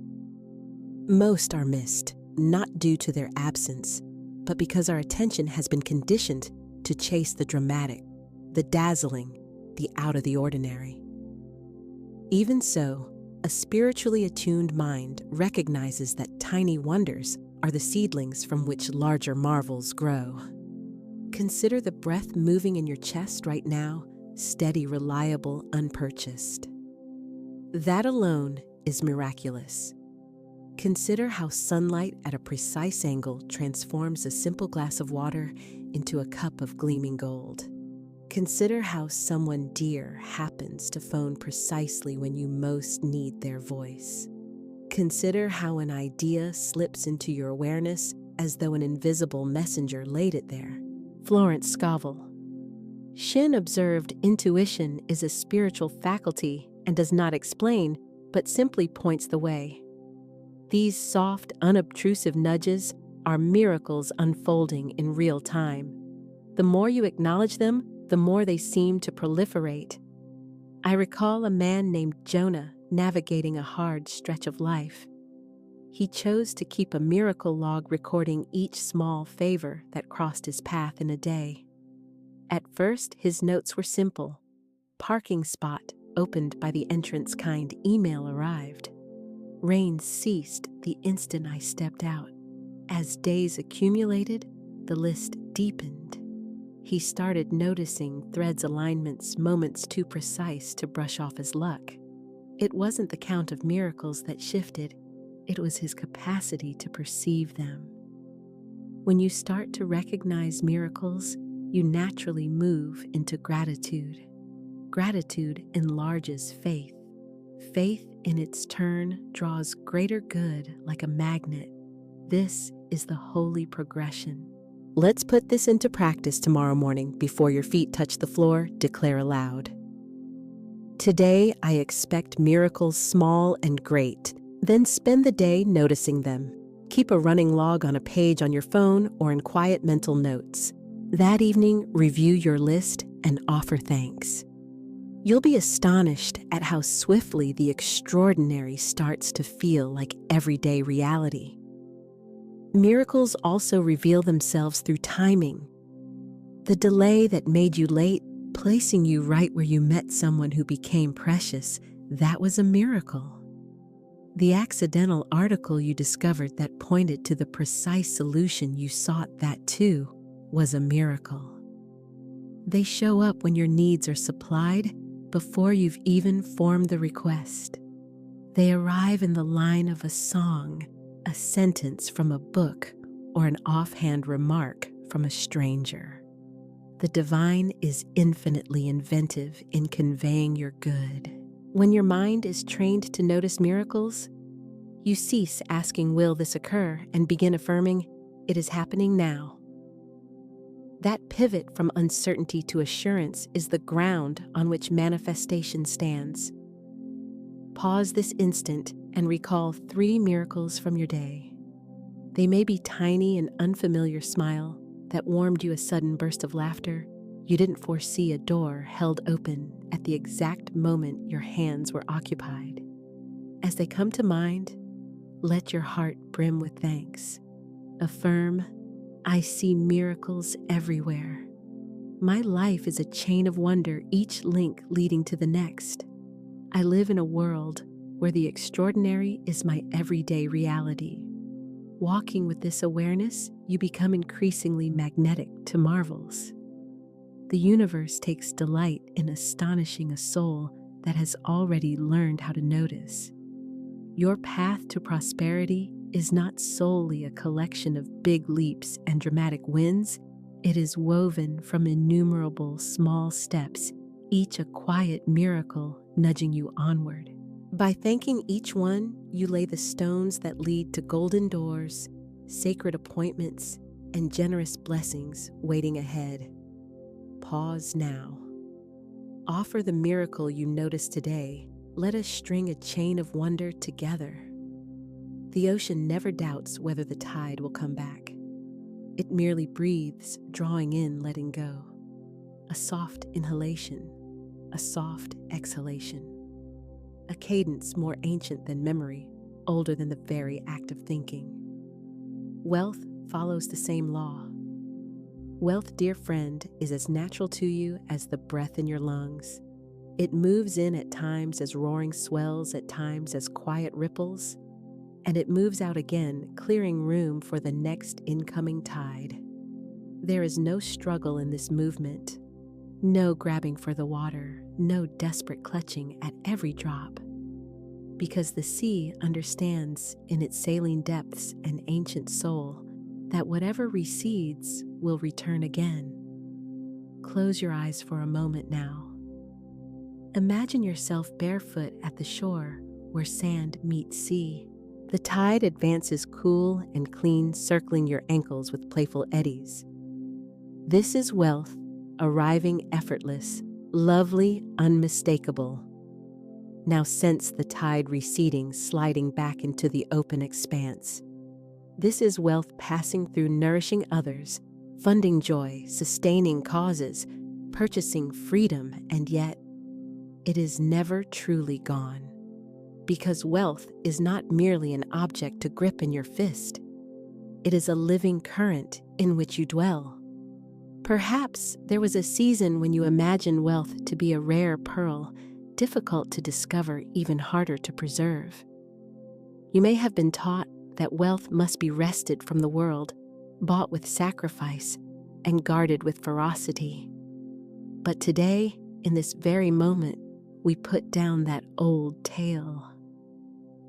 Most are missed, not due to their absence, but because our attention has been conditioned to chase the dramatic, the dazzling, the out of the ordinary. Even so, a spiritually attuned mind recognizes that tiny wonders are the seedlings from which larger marvels grow. Consider the breath moving in your chest right now, steady, reliable, unpurchased. That alone is miraculous. Consider how sunlight at a precise angle transforms a simple glass of water into a cup of gleaming gold. Consider how someone dear happens to phone precisely when you most need their voice. Consider how an idea slips into your awareness as though an invisible messenger laid it there. Florence Scovel Shinn observed intuition is a spiritual faculty and does not explain, but simply points the way. These soft, unobtrusive nudges are miracles unfolding in real time. The more you acknowledge them, the more they seem to proliferate. I recall a man named Jonah navigating a hard stretch of life. He chose to keep a miracle log recording each small favor that crossed his path in a day. At first, his notes were simple. Parking spot opened by the entrance kind email arrived. Rain ceased the instant I stepped out. As days accumulated, the list deepened. He started noticing threads alignments moments too precise to brush off his luck. It wasn't the count of miracles that shifted, it was his capacity to perceive them. When you start to recognize miracles, you naturally move into gratitude. Gratitude enlarges faith. Faith, in its turn, draws greater good like a magnet. This is the holy progression. Let's put this into practice tomorrow morning before your feet touch the floor. Declare aloud. Today, I expect miracles small and great. Then spend the day noticing them. Keep a running log on a page on your phone or in quiet mental notes. That evening, review your list and offer thanks. You'll be astonished at how swiftly the extraordinary starts to feel like everyday reality. Miracles also reveal themselves through timing. The delay that made you late, placing you right where you met someone who became precious, that was a miracle. The accidental article you discovered that pointed to the precise solution you sought, that too was a miracle. They show up when your needs are supplied before you've even formed the request. They arrive in the line of a song, a sentence from a book, or an offhand remark from a stranger. The divine is infinitely inventive in conveying your good. When your mind is trained to notice miracles, you cease asking, "Will this occur?" and begin affirming, "It is happening now." That pivot from uncertainty to assurance is the ground on which manifestation stands. Pause this instant and recall 3 miracles from your day. They may be tiny, an unfamiliar smile that warmed you, a sudden burst of laughter. You didn't foresee a door held open at the exact moment your hands were occupied. As they come to mind, let your heart brim with thanks. Affirm, "I see miracles everywhere. My life is a chain of wonder, each link leading to the next. I live in a world where the extraordinary is my everyday reality." Walking with this awareness, you become increasingly magnetic to marvels. The universe takes delight in astonishing a soul that has already learned how to notice. Your path to prosperity is not solely a collection of big leaps and dramatic wins. It is woven from innumerable small steps, each a quiet miracle nudging you onward. By thanking each one, you lay the stones that lead to golden doors, sacred appointments, and generous blessings waiting ahead. Pause now. Offer the miracle you notice today. Let us string a chain of wonder together. The ocean never doubts whether the tide will come back. It merely breathes, drawing in, letting go. A soft inhalation, a soft exhalation. A cadence more ancient than memory, older than the very act of thinking. Wealth follows the same law. Wealth, dear friend, is as natural to you as the breath in your lungs. It moves in at times as roaring swells, at times as quiet ripples, and it moves out again, clearing room for the next incoming tide. There is no struggle in this movement, no grabbing for the water, no desperate clutching at every drop, because the sea understands in its saline depths and ancient soul that whatever recedes will return again. Close your eyes for a moment now. Imagine yourself barefoot at the shore where sand meets sea. The tide advances cool and clean, circling your ankles with playful eddies. This is wealth, arriving effortless, lovely, unmistakable. Now sense the tide receding, sliding back into the open expanse. This is wealth passing through, nourishing others, funding joy, sustaining causes, purchasing freedom, and yet it is never truly gone. Because wealth is not merely an object to grip in your fist. It is a living current in which you dwell. Perhaps there was a season when you imagined wealth to be a rare pearl, difficult to discover, even harder to preserve. You may have been taught that wealth must be wrested from the world, bought with sacrifice, and guarded with ferocity. But today, in this very moment, we put down that old tale.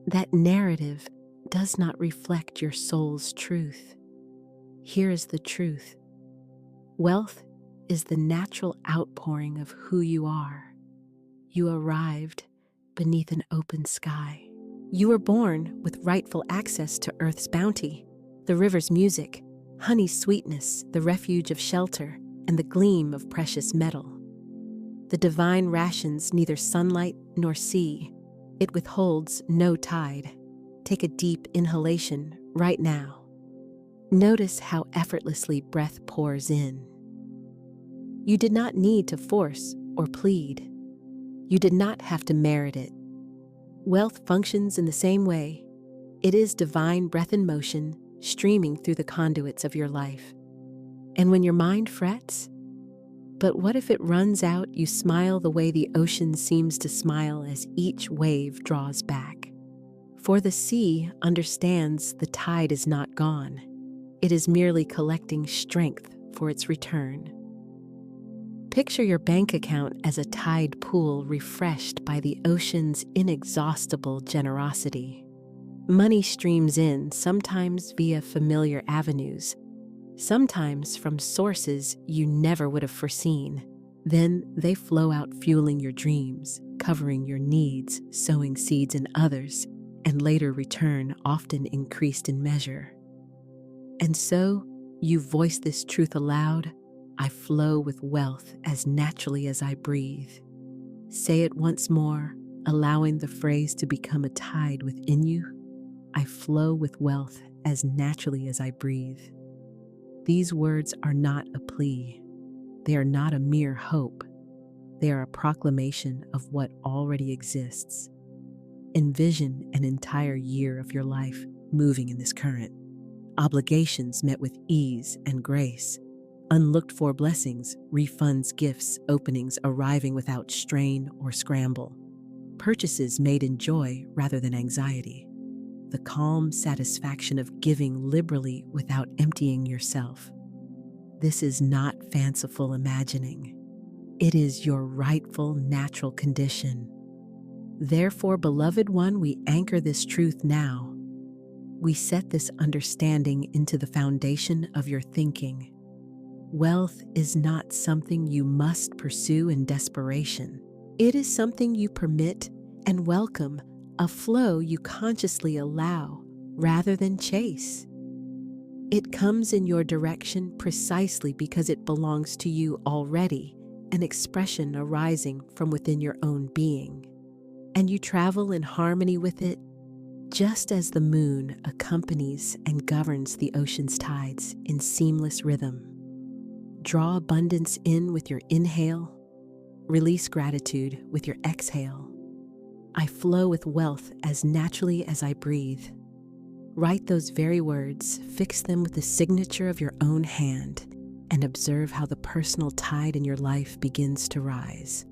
That narrative does not reflect your soul's truth. Here is the truth. Wealth is the natural outpouring of who you are. You arrived beneath an open sky. You were born with rightful access to earth's bounty, the river's music, honey's sweetness, the refuge of shelter, and the gleam of precious metal. The divine rations neither sunlight nor sea. It withholds no tide. Take a deep inhalation right now. Notice how effortlessly breath pours in. You did not need to force or plead. You did not have to merit it. Wealth functions in the same way. It is divine breath in motion, streaming through the conduits of your life. And when your mind frets, but what if it runs out, you smile the way the ocean seems to smile as each wave draws back. For the sea understands the tide is not gone. It is merely collecting strength for its return. Picture your bank account as a tide pool refreshed by the ocean's inexhaustible generosity. Money streams in, sometimes via familiar avenues, sometimes from sources you never would have foreseen. Then they flow out, fueling your dreams, covering your needs, sowing seeds in others, and later return, often increased in measure. And so, you voice this truth aloud: I flow with wealth as naturally as I breathe. Say it once more, allowing the phrase to become a tide within you. I flow with wealth as naturally as I breathe. These words are not a plea. They are not a mere hope. They are a proclamation of what already exists. Envision an entire year of your life moving in this current. Obligations met with ease and grace. Unlooked-for blessings, refunds, gifts, openings arriving without strain or scramble. Purchases made in joy rather than anxiety. The calm satisfaction of giving liberally without emptying yourself. This is not fanciful imagining. It is your rightful, natural condition. Therefore, beloved one, we anchor this truth now. We set this understanding into the foundation of your thinking. Wealth is not something you must pursue in desperation. It is something you permit and welcome, a flow you consciously allow rather than chase. It comes in your direction precisely because it belongs to you already, an expression arising from within your own being. And you travel in harmony with it, just as the moon accompanies and governs the ocean's tides in seamless rhythm. Draw abundance in with your inhale, release gratitude with your exhale. I flow with wealth as naturally as I breathe. Write those very words, fix them with the signature of your own hand, and observe how the personal tide in your life begins to rise.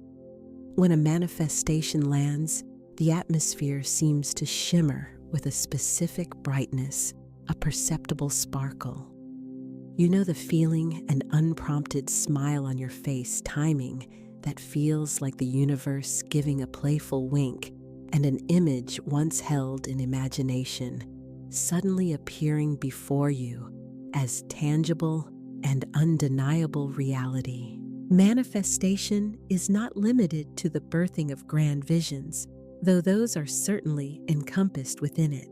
When a manifestation lands, the atmosphere seems to shimmer with a specific brightness, a perceptible sparkle. You know the feeling, an unprompted smile on your face, timing that feels like the universe giving a playful wink, and an image once held in imagination suddenly appearing before you as tangible and undeniable reality. Manifestation is not limited to the birthing of grand visions, though those are certainly encompassed within it.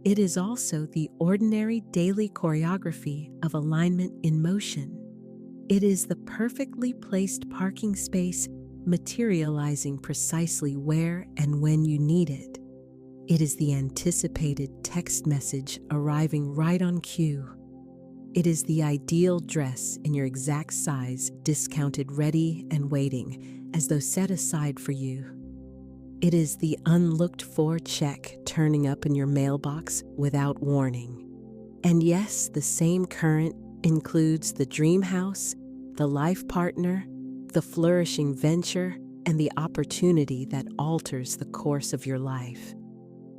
It is also the ordinary daily choreography of alignment in motion. It is the perfectly placed parking space materializing precisely where and when you need it. It is the anticipated text message arriving right on cue. It is the ideal dress in your exact size, discounted, ready and waiting, as though set aside for you. It is the unlooked-for check turning up in your mailbox without warning. And yes, the same current includes the dream house, the life partner, the flourishing venture, and the opportunity that alters the course of your life.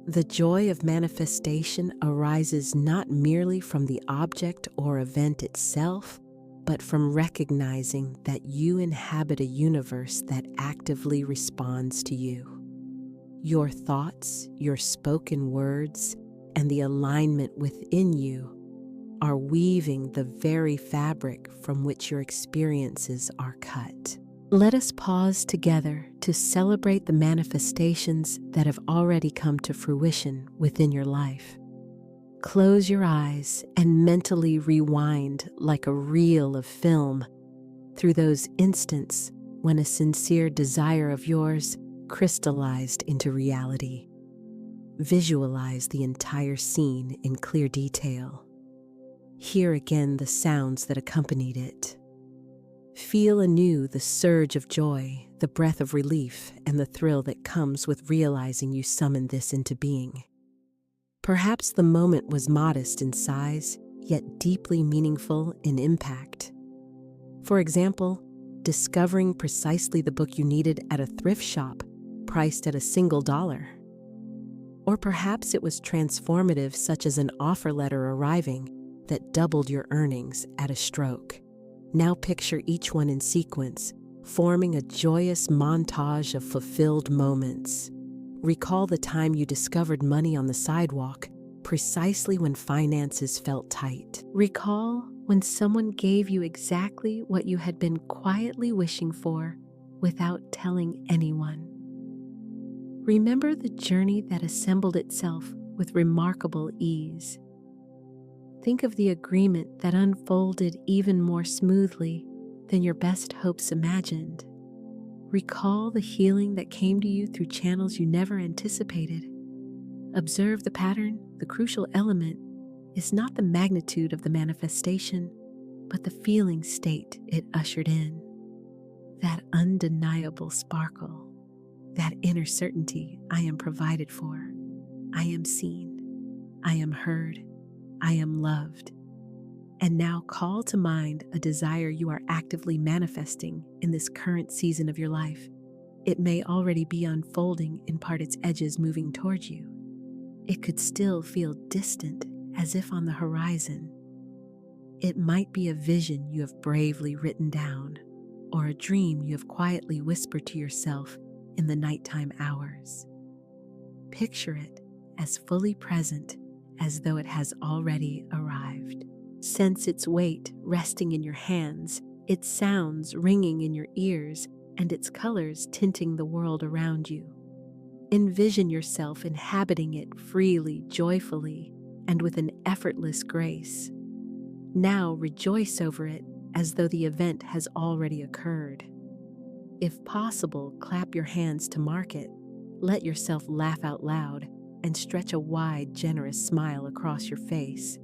The joy of manifestation arises not merely from the object or event itself, but from recognizing that you inhabit a universe that actively responds to you. Your thoughts, your spoken words, and the alignment within you are weaving the very fabric from which your experiences are cut. Let us pause together to celebrate the manifestations that have already come to fruition within your life. Close your eyes and mentally rewind like a reel of film through those instants when a sincere desire of yours crystallized into reality. Visualize the entire scene in clear detail. Hear again the sounds that accompanied it. Feel anew the surge of joy, the breath of relief, and the thrill that comes with realizing you summoned this into being. Perhaps the moment was modest in size, yet deeply meaningful in impact. For example, discovering precisely the book you needed at a thrift shop, priced at $1. Or perhaps it was transformative, such as an offer letter arriving that doubled your earnings at a stroke. Now picture each one in sequence, forming a joyous montage of fulfilled moments. Recall the time you discovered money on the sidewalk, precisely when finances felt tight. Recall when someone gave you exactly what you had been quietly wishing for without telling anyone. Remember the journey that assembled itself with remarkable ease. Think of the agreement that unfolded even more smoothly than your best hopes imagined. Recall the healing that came to you through channels you never anticipated. Observe the pattern. The crucial element is not the magnitude of the manifestation, but the feeling state it ushered in. That undeniable sparkle, that inner certainty: I am provided for, I am seen, I am heard, I am loved. And now call to mind a desire you are actively manifesting in this current season of your life. It may already be unfolding, in part its edges moving towards you. It could still feel distant, as if on the horizon. It might be a vision you have bravely written down, or a dream you have quietly whispered to yourself in the nighttime hours. Picture it as fully present as though it has already arrived. Sense its weight resting in your hands, its sounds ringing in your ears, and its colors tinting the world around you. Envision yourself inhabiting it freely, joyfully, and with an effortless grace. Now rejoice over it as though the event has already occurred. If possible, clap your hands to mark it. Let yourself laugh out loud and stretch a wide, generous smile across your face.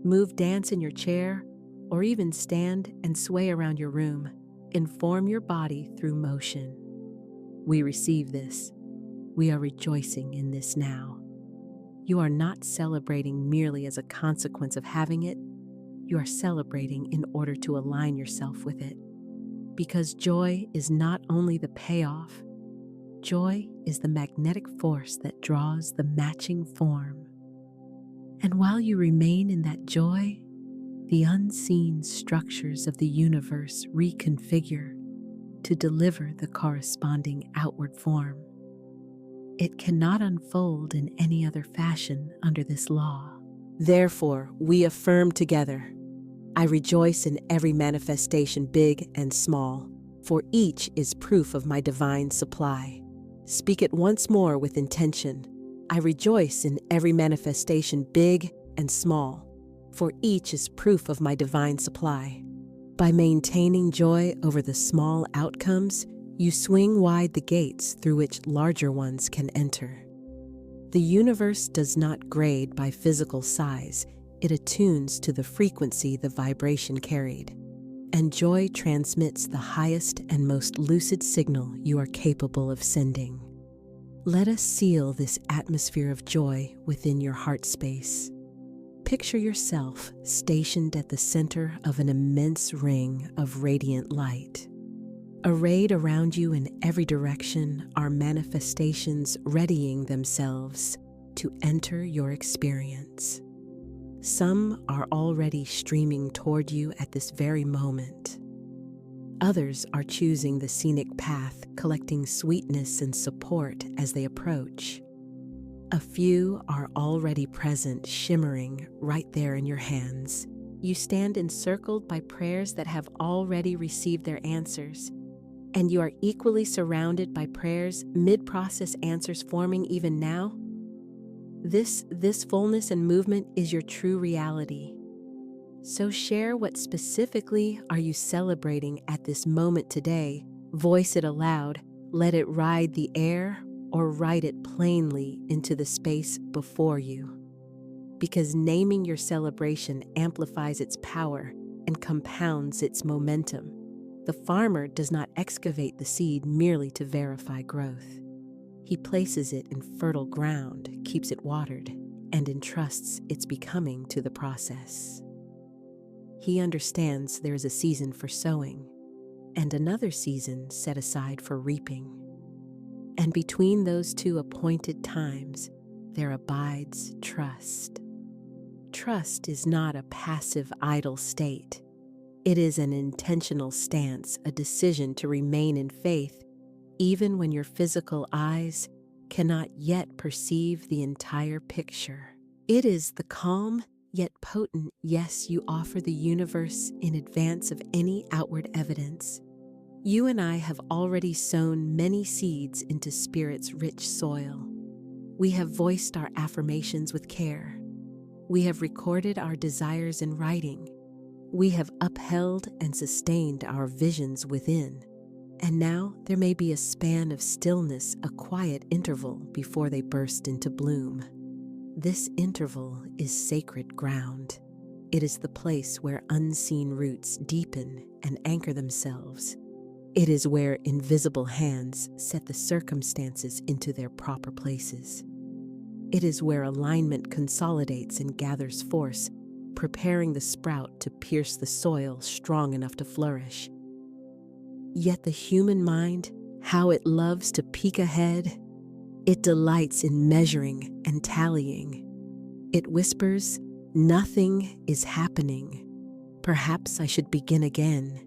Move, dance in your chair, or even stand and sway around your room. Inform your body through motion. We receive this. We are rejoicing in this now. You are not celebrating merely as a consequence of having it. You are celebrating in order to align yourself with it. Because joy is not only the payoff, joy is the magnetic force that draws the matching form. And while you remain in that joy, the unseen structures of the universe reconfigure to deliver the corresponding outward form. It cannot unfold in any other fashion under this law. Therefore, we affirm together, I rejoice in every manifestation, big and small, for each is proof of my divine supply. Speak it once more with intention. I rejoice in every manifestation, big and small, for each is proof of my divine supply. By maintaining joy over the small outcomes, you swing wide the gates through which larger ones can enter. The universe does not grade by physical size. It attunes to the frequency the vibration carried. And joy transmits the highest and most lucid signal you are capable of sending. Let us seal this atmosphere of joy within your heart space. Picture yourself stationed at the center of an immense ring of radiant light. Arrayed around you in every direction are manifestations readying themselves to enter your experience. Some are already streaming toward you at this very moment. Others are choosing the scenic path, collecting sweetness and support as they approach. A few are already present, shimmering right there in your hands. You stand encircled by prayers that have already received their answers, and you are equally surrounded by prayers, mid-process answers forming even now. This fullness and movement is your true reality. So share what specifically are you celebrating at this moment today. Voice it aloud, let it ride the air, or write it plainly into the space before you. Because naming your celebration amplifies its power and compounds its momentum. The farmer does not excavate the seed merely to verify growth. He places it in fertile ground, keeps it watered, and entrusts its becoming to the process. He understands there is a season for sowing and another season set aside for reaping. And between those two appointed times, there abides trust. Trust is not a passive, idle state. It is an intentional stance, a decision to remain in faith even when your physical eyes cannot yet perceive the entire picture. It is the calm yet potent yes you offer the universe in advance of any outward evidence. You and I have already sown many seeds into Spirit's rich soil. We have voiced our affirmations with care. We have recorded our desires in writing. We have upheld and sustained our visions within. And now there may be a span of stillness, a quiet interval before they burst into bloom. This interval is sacred ground. It is the place where unseen roots deepen and anchor themselves. It is where invisible hands set the circumstances into their proper places. It is where alignment consolidates and gathers force, preparing the sprout to pierce the soil strong enough to flourish. Yet the human mind, how it loves to peek ahead. It delights in measuring and tallying. It whispers, nothing is happening. Perhaps I should begin again.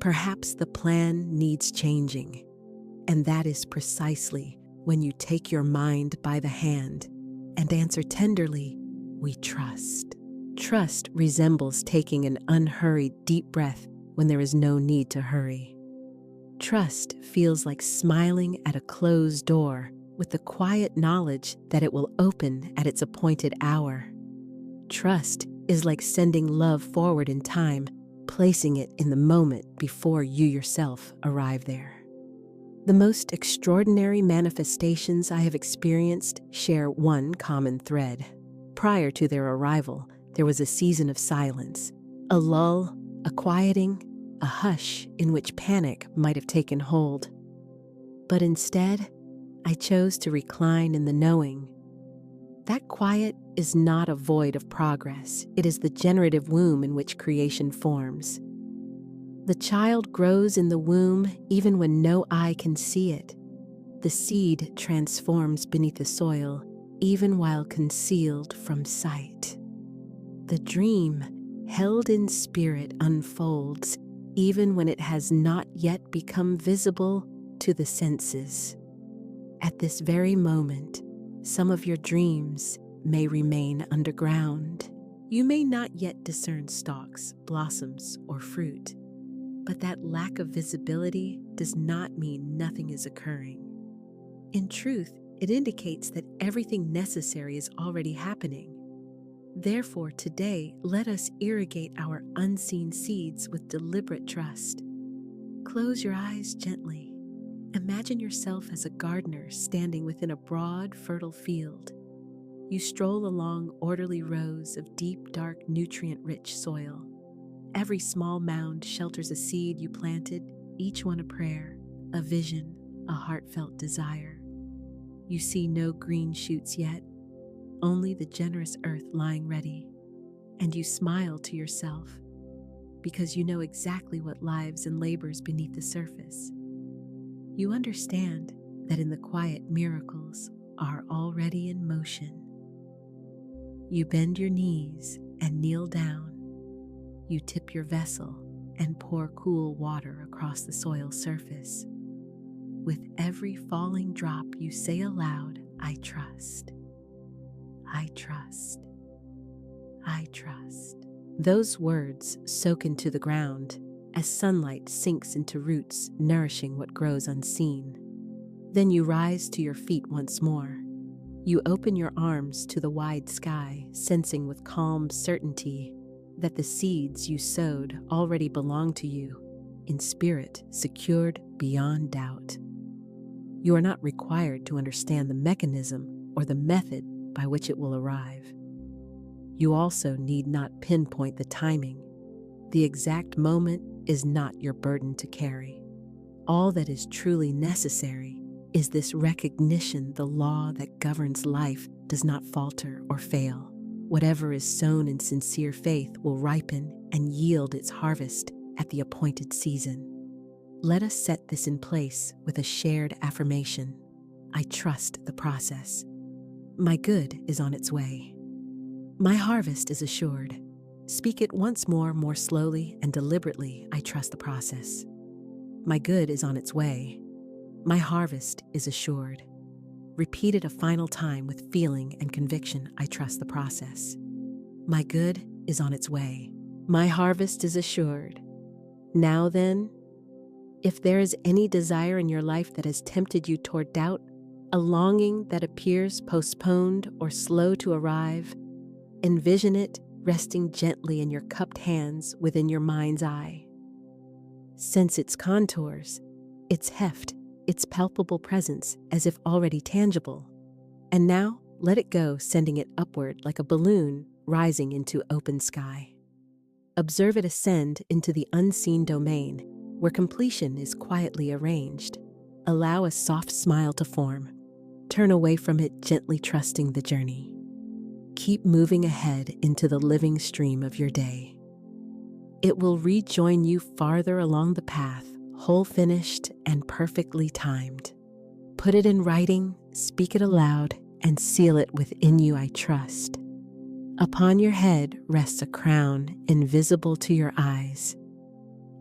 Perhaps the plan needs changing. And that is precisely when you take your mind by the hand and answer tenderly, we trust. Trust resembles taking an unhurried deep breath when there is no need to hurry. Trust feels like smiling at a closed door with the quiet knowledge that it will open at its appointed hour. Trust is like sending love forward in time, placing it in the moment before you yourself arrive there. The most extraordinary manifestations I have experienced share one common thread. Prior to their arrival, there was a season of silence, a lull, a quieting, a hush in which panic might have taken hold. But instead, I chose to recline in the knowing. That quiet is not a void of progress. It is the generative womb in which creation forms. The child grows in the womb even when no eye can see it. The seed transforms beneath the soil even while concealed from sight. The dream, held in spirit, unfolds even when it has not yet become visible to the senses. At this very moment, some of your dreams may remain underground. You may not yet discern stalks, blossoms, or fruit, but that lack of visibility does not mean nothing is occurring. In truth, it indicates that everything necessary is already happening. Therefore, today, let us irrigate our unseen seeds with deliberate trust. Close your eyes gently. Imagine yourself as a gardener standing within a broad, fertile field. You stroll along orderly rows of deep, dark, nutrient-rich soil. Every small mound shelters a seed you planted, each one a prayer, a vision, a heartfelt desire. You see no green shoots yet, only the generous earth lying ready. And you smile to yourself, because you know exactly what lives and labors beneath the surface. You understand that in the quiet miracles are already in motion. You bend your knees and kneel down. You tip your vessel and pour cool water across the soil surface. With every falling drop, you say aloud, I trust. I trust. I trust. Those words soak into the ground as sunlight sinks into roots, nourishing what grows unseen. Then you rise to your feet once more. You open your arms to the wide sky, sensing with calm certainty that the seeds you sowed already belong to you, in spirit, secured beyond doubt. You are not required to understand the mechanism or the method by which it will arrive. You also need not pinpoint the timing. The exact moment is not your burden to carry. All that is truly necessary is this recognition the law that governs life does not falter or fail. Whatever is sown in sincere faith will ripen and yield its harvest at the appointed season. Let us set this in place with a shared affirmation. I trust the process. My good is on its way. My harvest is assured. Speak it once more slowly and deliberately. I trust the process. My good is on its way. My harvest is assured. Repeat it a final time with feeling and conviction. I trust the process. My good is on its way. My harvest is assured. Now then, if there is any desire in your life that has tempted you toward doubt, a longing that appears postponed or slow to arrive, envision it resting gently in your cupped hands within your mind's eye. Sense its contours, its heft, its palpable presence as if already tangible. And now, let it go, sending it upward like a balloon rising into open sky. Observe it ascend into the unseen domain, where completion is quietly arranged. Allow a soft smile to form. Turn away from it, gently trusting the journey. Keep moving ahead into the living stream of your day. It will rejoin you farther along the path, whole finished and perfectly timed. Put it in writing, speak it aloud, and seal it within you, I trust. Upon your head rests a crown invisible to your eyes.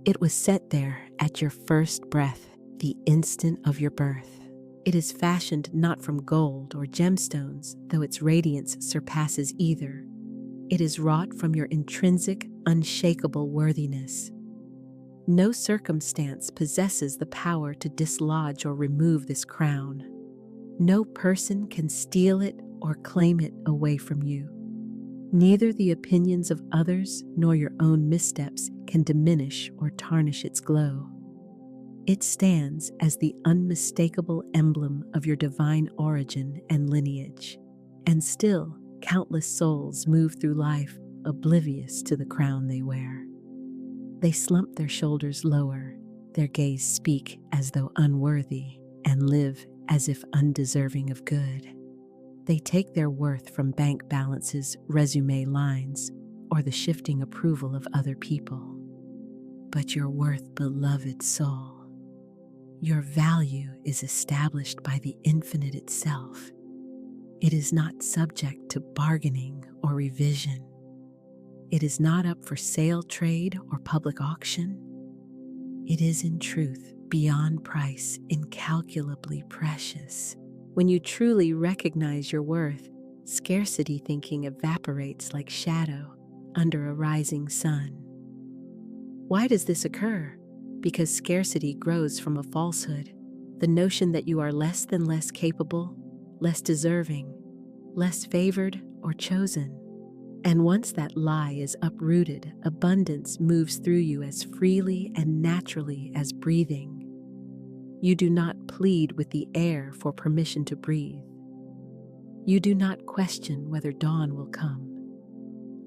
It was set there at your first breath, the instant of your birth. It is fashioned not from gold or gemstones, though its radiance surpasses either. It is wrought from your intrinsic, unshakable worthiness. No circumstance possesses the power to dislodge or remove this crown. No person can steal it or claim it away from you. Neither the opinions of others nor your own missteps can diminish or tarnish its glow. It stands as the unmistakable emblem of your divine origin and lineage. And still, countless souls move through life oblivious to the crown they wear. They slump their shoulders lower, their gaze speak as though unworthy, and live as if undeserving of good. They take their worth from bank balances, resume lines, or the shifting approval of other people. But your worth, beloved soul, your value is established by the infinite itself. It is not subject to bargaining or revision. It is not up for sale, trade, or public auction. It is in truth, beyond price, incalculably precious. When you truly recognize your worth, scarcity thinking evaporates like shadow under a rising sun. Why does this occur? Because scarcity grows from a falsehood, the notion that you are less than less capable, less deserving, less favored or chosen. And once that lie is uprooted, abundance moves through you as freely and naturally as breathing. You do not plead with the air for permission to breathe. You do not question whether dawn will come.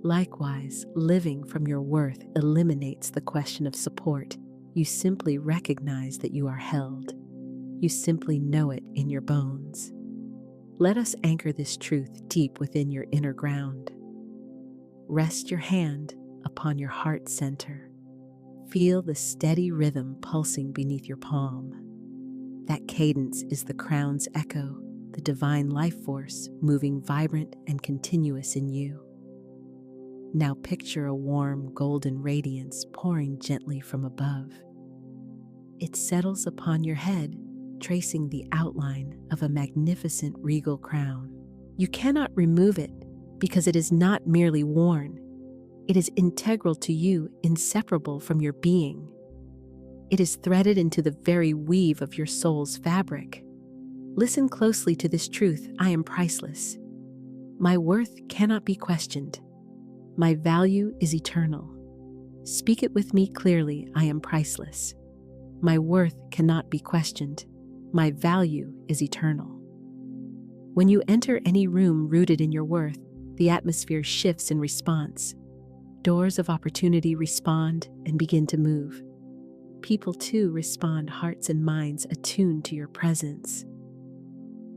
Likewise, living from your worth eliminates the question of support. You simply recognize that you are held. You simply know it in your bones. Let us anchor this truth deep within your inner ground. Rest your hand upon your heart center. Feel the steady rhythm pulsing beneath your palm. That cadence is the crown's echo, the divine life force moving vibrant and continuous in you. Now picture a warm golden radiance pouring gently from above. It settles upon your head, tracing the outline of a magnificent regal crown. You cannot remove it because it is not merely worn. It is integral to you, inseparable from your being. It is threaded into the very weave of your soul's fabric. Listen closely to this truth: I am priceless. My worth cannot be questioned. My value is eternal. Speak it with me clearly: I am priceless. My worth cannot be questioned. My value is eternal. When you enter any room rooted in your worth, the atmosphere shifts in response. Doors of opportunity respond and begin to move. People too respond, hearts and minds attuned to your presence.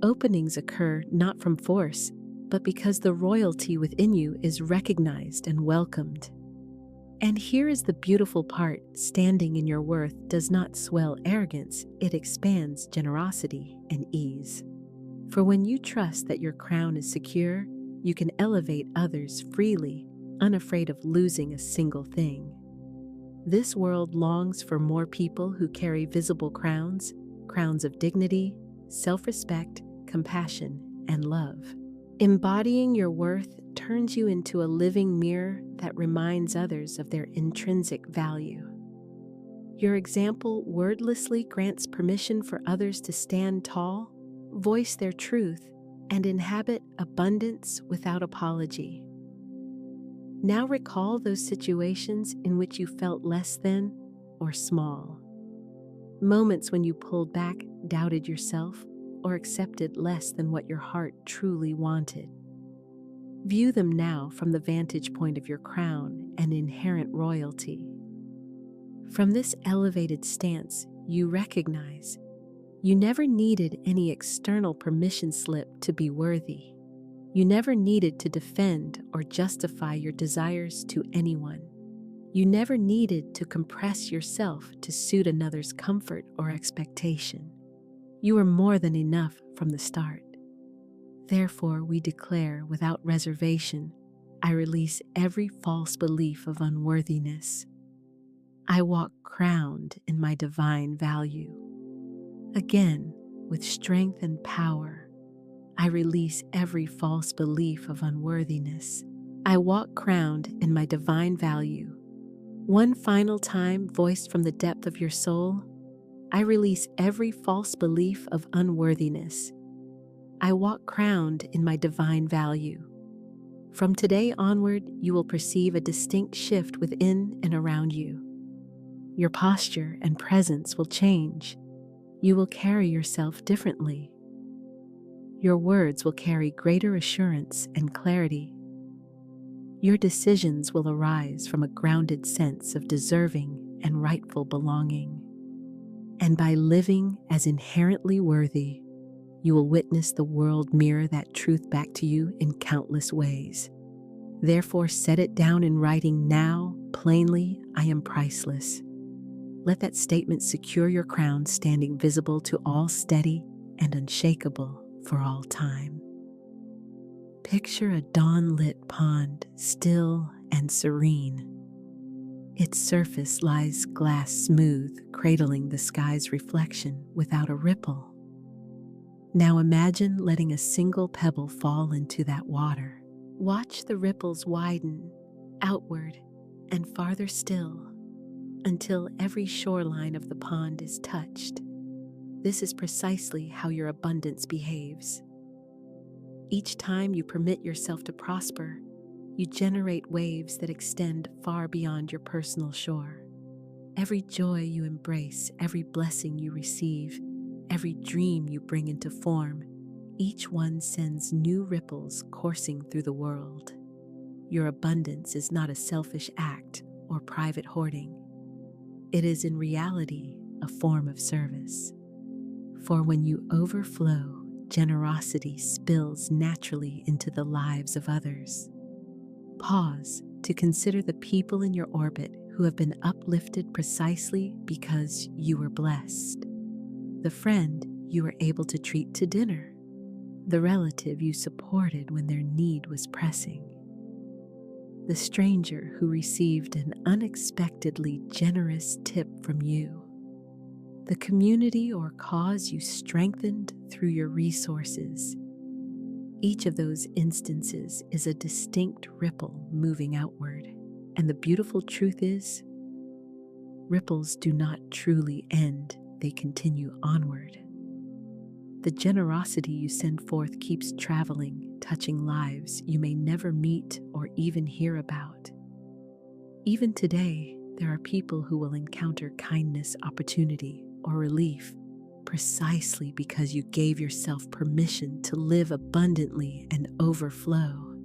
Openings occur not from force, but because the royalty within you is recognized and welcomed. And here is the beautiful part: standing in your worth does not swell arrogance, it expands generosity and ease. For when you trust that your crown is secure, you can elevate others freely, unafraid of losing a single thing. This world longs for more people who carry visible crowns, crowns of dignity, self-respect, compassion, and love. Embodying your worth turns you into a living mirror that reminds others of their intrinsic value. Your example wordlessly grants permission for others to stand tall, voice their truth, and inhabit abundance without apology. Now recall those situations in which you felt less than or small. Moments when you pulled back, doubted yourself, or accepted less than what your heart truly wanted. View them now from the vantage point of your crown and inherent royalty. From this elevated stance, you recognize you never needed any external permission slip to be worthy. You never needed to defend or justify your desires to anyone. You never needed to compress yourself to suit another's comfort or expectation. You were more than enough from the start. Therefore, we declare without reservation, I release every false belief of unworthiness. I walk crowned in my divine value. Again, with strength and power, I release every false belief of unworthiness. I walk crowned in my divine value. One final time, voiced from the depth of your soul, I release every false belief of unworthiness. I walk crowned in my divine value. From today onward, you will perceive a distinct shift within and around you. Your posture and presence will change. You will carry yourself differently. Your words will carry greater assurance and clarity. Your decisions will arise from a grounded sense of deserving and rightful belonging. And by living as inherently worthy, you will witness the world mirror that truth back to you in countless ways. Therefore, set it down in writing now, plainly, I am priceless. Let that statement secure your crown, standing visible to all, steady and unshakable for all time. Picture a dawn-lit pond, still and serene. Its surface lies glass smooth, cradling the sky's reflection without a ripple. Now imagine letting a single pebble fall into that water. Watch the ripples widen, outward and farther still, until every shoreline of the pond is touched. This is precisely how your abundance behaves. Each time you permit yourself to prosper, you generate waves that extend far beyond your personal shore. Every joy you embrace, every blessing you receive, every dream you bring into form, each one sends new ripples coursing through the world. Your abundance is not a selfish act or private hoarding. It is in reality a form of service. For when you overflow, generosity spills naturally into the lives of others. Pause to consider the people in your orbit who have been uplifted precisely because you were blessed. The friend you were able to treat to dinner. The relative you supported when their need was pressing. The stranger who received an unexpectedly generous tip from you. The community or cause you strengthened through your resources. Each of those instances is a distinct ripple moving outward. And the beautiful truth is, ripples do not truly end, they continue onward. The generosity you send forth keeps traveling, touching lives you may never meet or even hear about. Even today, there are people who will encounter kindness, opportunity, or relief precisely because you gave yourself permission to live abundantly and overflow.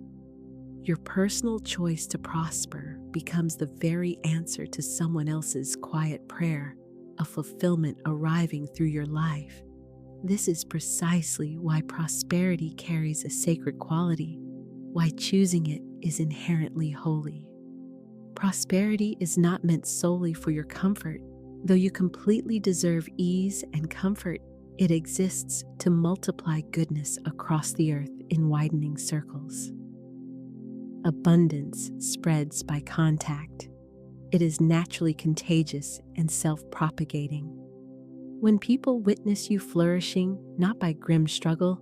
Your personal choice to prosper becomes the very answer to someone else's quiet prayer, a fulfillment arriving through your life. This is precisely why prosperity carries a sacred quality, why choosing it is inherently holy. Prosperity is not meant solely for your comfort. Though you completely deserve ease and comfort, it exists to multiply goodness across the earth in widening circles. Abundance spreads by contact. It is naturally contagious and self-propagating. When people witness you flourishing, not by grim struggle,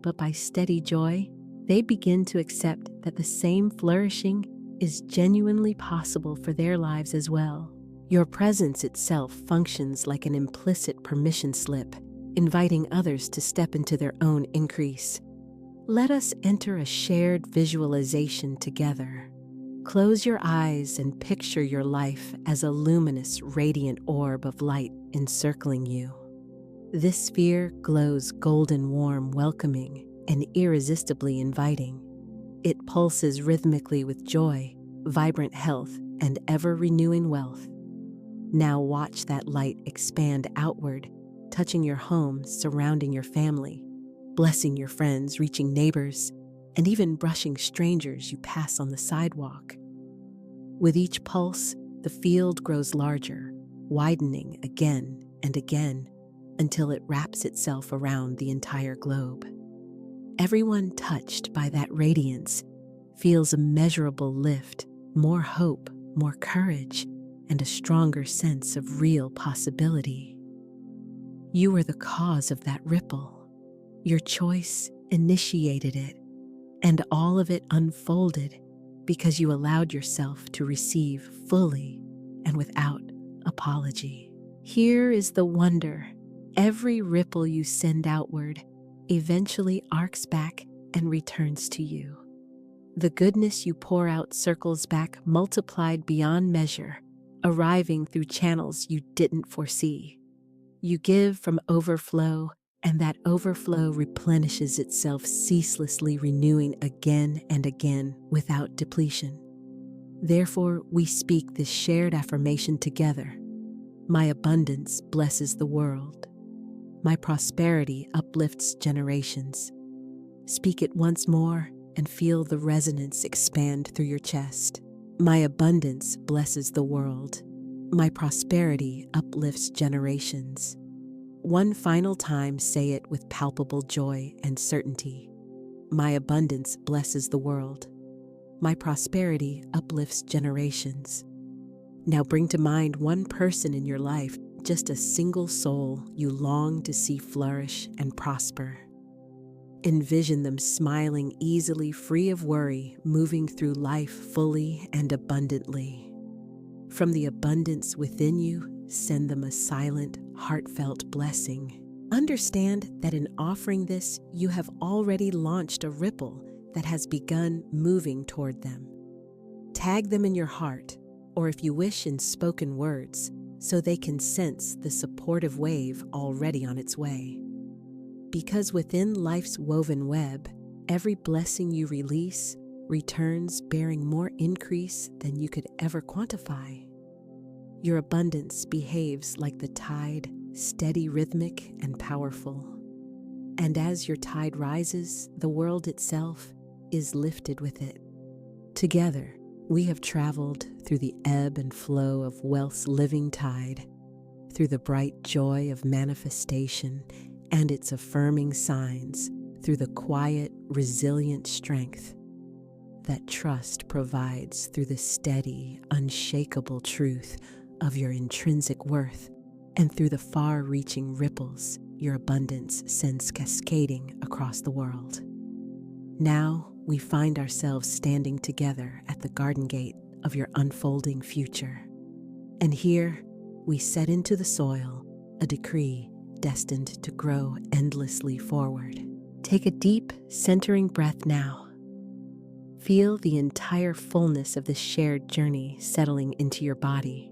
but by steady joy, they begin to accept that the same flourishing is genuinely possible for their lives as well. Your presence itself functions like an implicit permission slip, inviting others to step into their own increase. Let us enter a shared visualization together. Close your eyes and picture your life as a luminous, radiant orb of light encircling you. This sphere glows golden warm, welcoming, and irresistibly inviting. It pulses rhythmically with joy, vibrant health, and ever-renewing wealth. Now watch that light expand outward, touching your home, surrounding your family, blessing your friends, reaching neighbors, and even brushing strangers you pass on the sidewalk. With each pulse, the field grows larger, widening again and again until it wraps itself around the entire globe. Everyone touched by that radiance feels a measurable lift, more hope, more courage, and a stronger sense of real possibility. You are the cause of that ripple. Your choice initiated it, and all of it unfolded because you allowed yourself to receive fully and without apology. Here is the wonder. Every ripple you send outward eventually arcs back and returns to you. The goodness you pour out circles back multiplied beyond measure, arriving through channels you didn't foresee. You give from overflow, and that overflow replenishes itself, ceaselessly renewing again and again without depletion. Therefore, we speak this shared affirmation together. My abundance blesses the world. My prosperity uplifts generations. Speak it once more and feel the resonance expand through your chest. My abundance blesses the world. My prosperity uplifts generations. One final time, say it with palpable joy and certainty. My abundance blesses the world. My prosperity uplifts generations. Now bring to mind one person in your life, just a single soul you long to see flourish and prosper. Envision them smiling easily, free of worry, moving through life fully and abundantly. From the abundance within you, send them a silent, heartfelt blessing. Understand that in offering this, you have already launched a ripple that has begun moving toward them. Tag them in your heart, or if you wish, in spoken words, so they can sense the supportive wave already on its way. Because within life's woven web, every blessing you release returns bearing more increase than you could ever quantify. Your abundance behaves like the tide, steady, rhythmic, and powerful. And as your tide rises, the world itself is lifted with it. Together, we have traveled through the ebb and flow of wealth's living tide, through the bright joy of manifestation and its affirming signs, through the quiet, resilient strength that trust provides, through the steady, unshakable truth of your intrinsic worth, and through the far-reaching ripples your abundance sends cascading across the world. Now we find ourselves standing together at the garden gate of your unfolding future. And here we set into the soil a decree destined to grow endlessly forward. Take a deep, centering breath now. Feel the entire fullness of this shared journey settling into your body.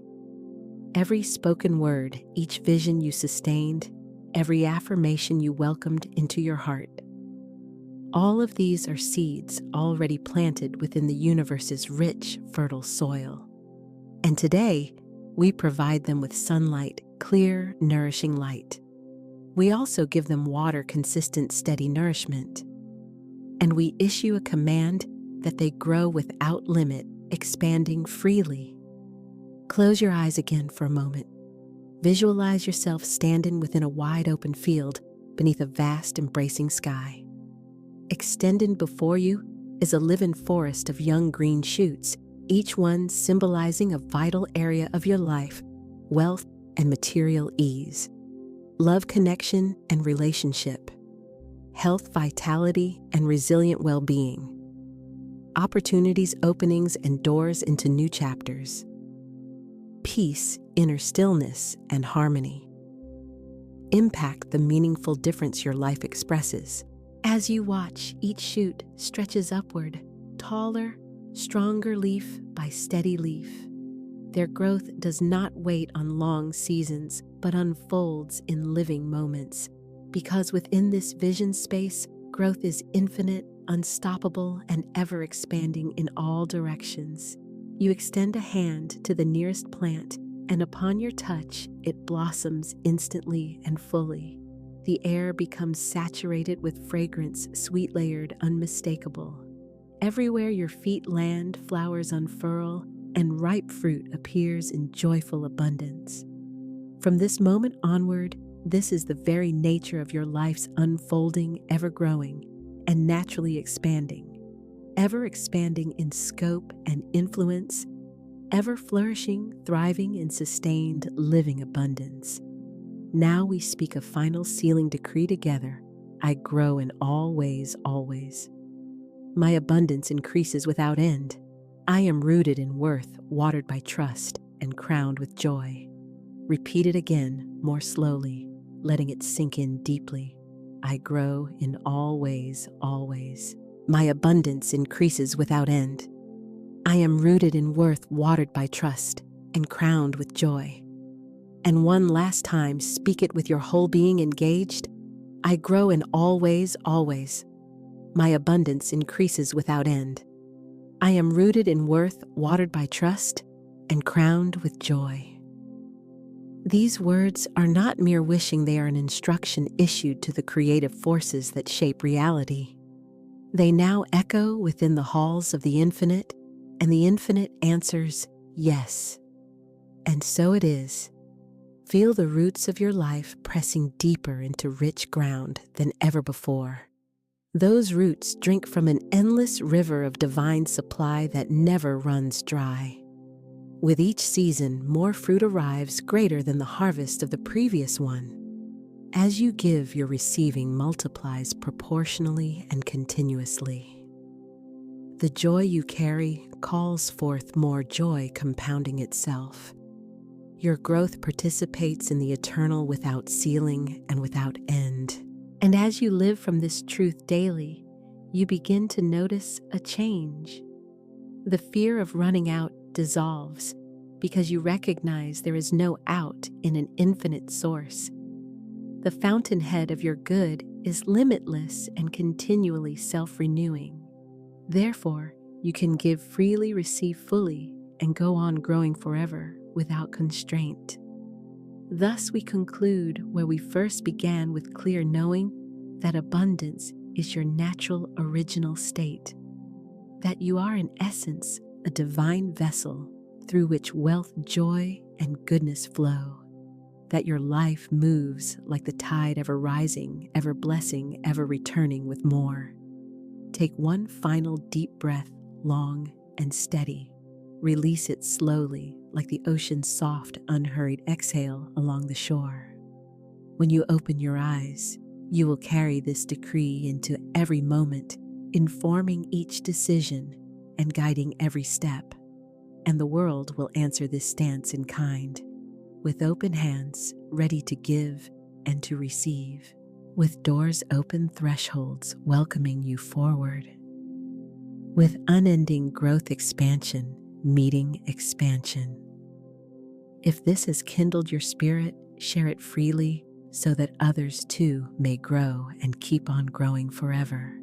Every spoken word, each vision you sustained, every affirmation you welcomed into your heart. All of these are seeds already planted within the universe's rich, fertile soil. And today, we provide them with sunlight, clear, nourishing light. We also give them water, consistent, steady nourishment. And we issue a command that they grow without limit, expanding freely. Close your eyes again for a moment. Visualize yourself standing within a wide open field beneath a vast, embracing sky. Extended before you is a living forest of young green shoots, each one symbolizing a vital area of your life, wealth and material ease, love, connection and relationship, health, vitality and resilient well-being, opportunities, openings and doors into new chapters, peace, inner stillness and harmony. Impact the meaningful difference your life expresses. As you watch, each shoot stretches upward, taller, stronger leaf by steady leaf. Their growth does not wait on long seasons, but unfolds in living moments. Because within this vision space, growth is infinite, unstoppable, and ever-expanding in all directions. You extend a hand to the nearest plant, and upon your touch, it blossoms instantly and fully. The air becomes saturated with fragrance, sweet-layered, unmistakable. Everywhere your feet land, flowers unfurl, and ripe fruit appears in joyful abundance. From this moment onward, this is the very nature of your life's unfolding, ever-growing, and naturally expanding. Ever-expanding in scope and influence, ever-flourishing, thriving in sustained, living abundance. Now we speak a final sealing decree together. I grow in all ways, always. My abundance increases without end. I am rooted in worth, watered by trust, and crowned with joy. Repeat it again, more slowly, letting it sink in deeply. I grow in all ways, always. My abundance increases without end. I am rooted in worth, watered by trust, and crowned with joy. And one last time, speak it with your whole being engaged. I grow in all ways, always. My abundance increases without end. I am rooted in worth, watered by trust, and crowned with joy. These words are not mere wishing, they are an instruction issued to the creative forces that shape reality. They now echo within the halls of the infinite, and the infinite answers yes. And so it is. Feel the roots of your life pressing deeper into rich ground than ever before. Those roots drink from an endless river of divine supply that never runs dry. With each season, more fruit arrives greater than the harvest of the previous one. As you give, your receiving multiplies proportionally and continuously. The joy you carry calls forth more joy, compounding itself. Your growth participates in the eternal without ceiling and without end. And as you live from this truth daily, you begin to notice a change. The fear of running out dissolves because you recognize there is no out in an infinite source. The fountainhead of your good is limitless and continually self-renewing. Therefore, you can give freely, receive fully, and go on growing forever without constraint. Thus we conclude where we first began, with clear knowing that abundance is your natural original state, that you are in essence a divine vessel through which wealth, joy, and goodness flow, that your life moves like the tide, ever rising, ever blessing, ever returning with more. Take one final deep breath, long and steady. Release it slowly, like the ocean's soft, unhurried exhale along the shore. When you open your eyes, you will carry this decree into every moment, informing each decision and guiding every step. And the world will answer this stance in kind, with open hands ready to give and to receive, with doors open, thresholds welcoming you forward, with unending growth, expansion meeting expansion. If this has kindled your spirit, share it freely so that others too may grow and keep on growing forever.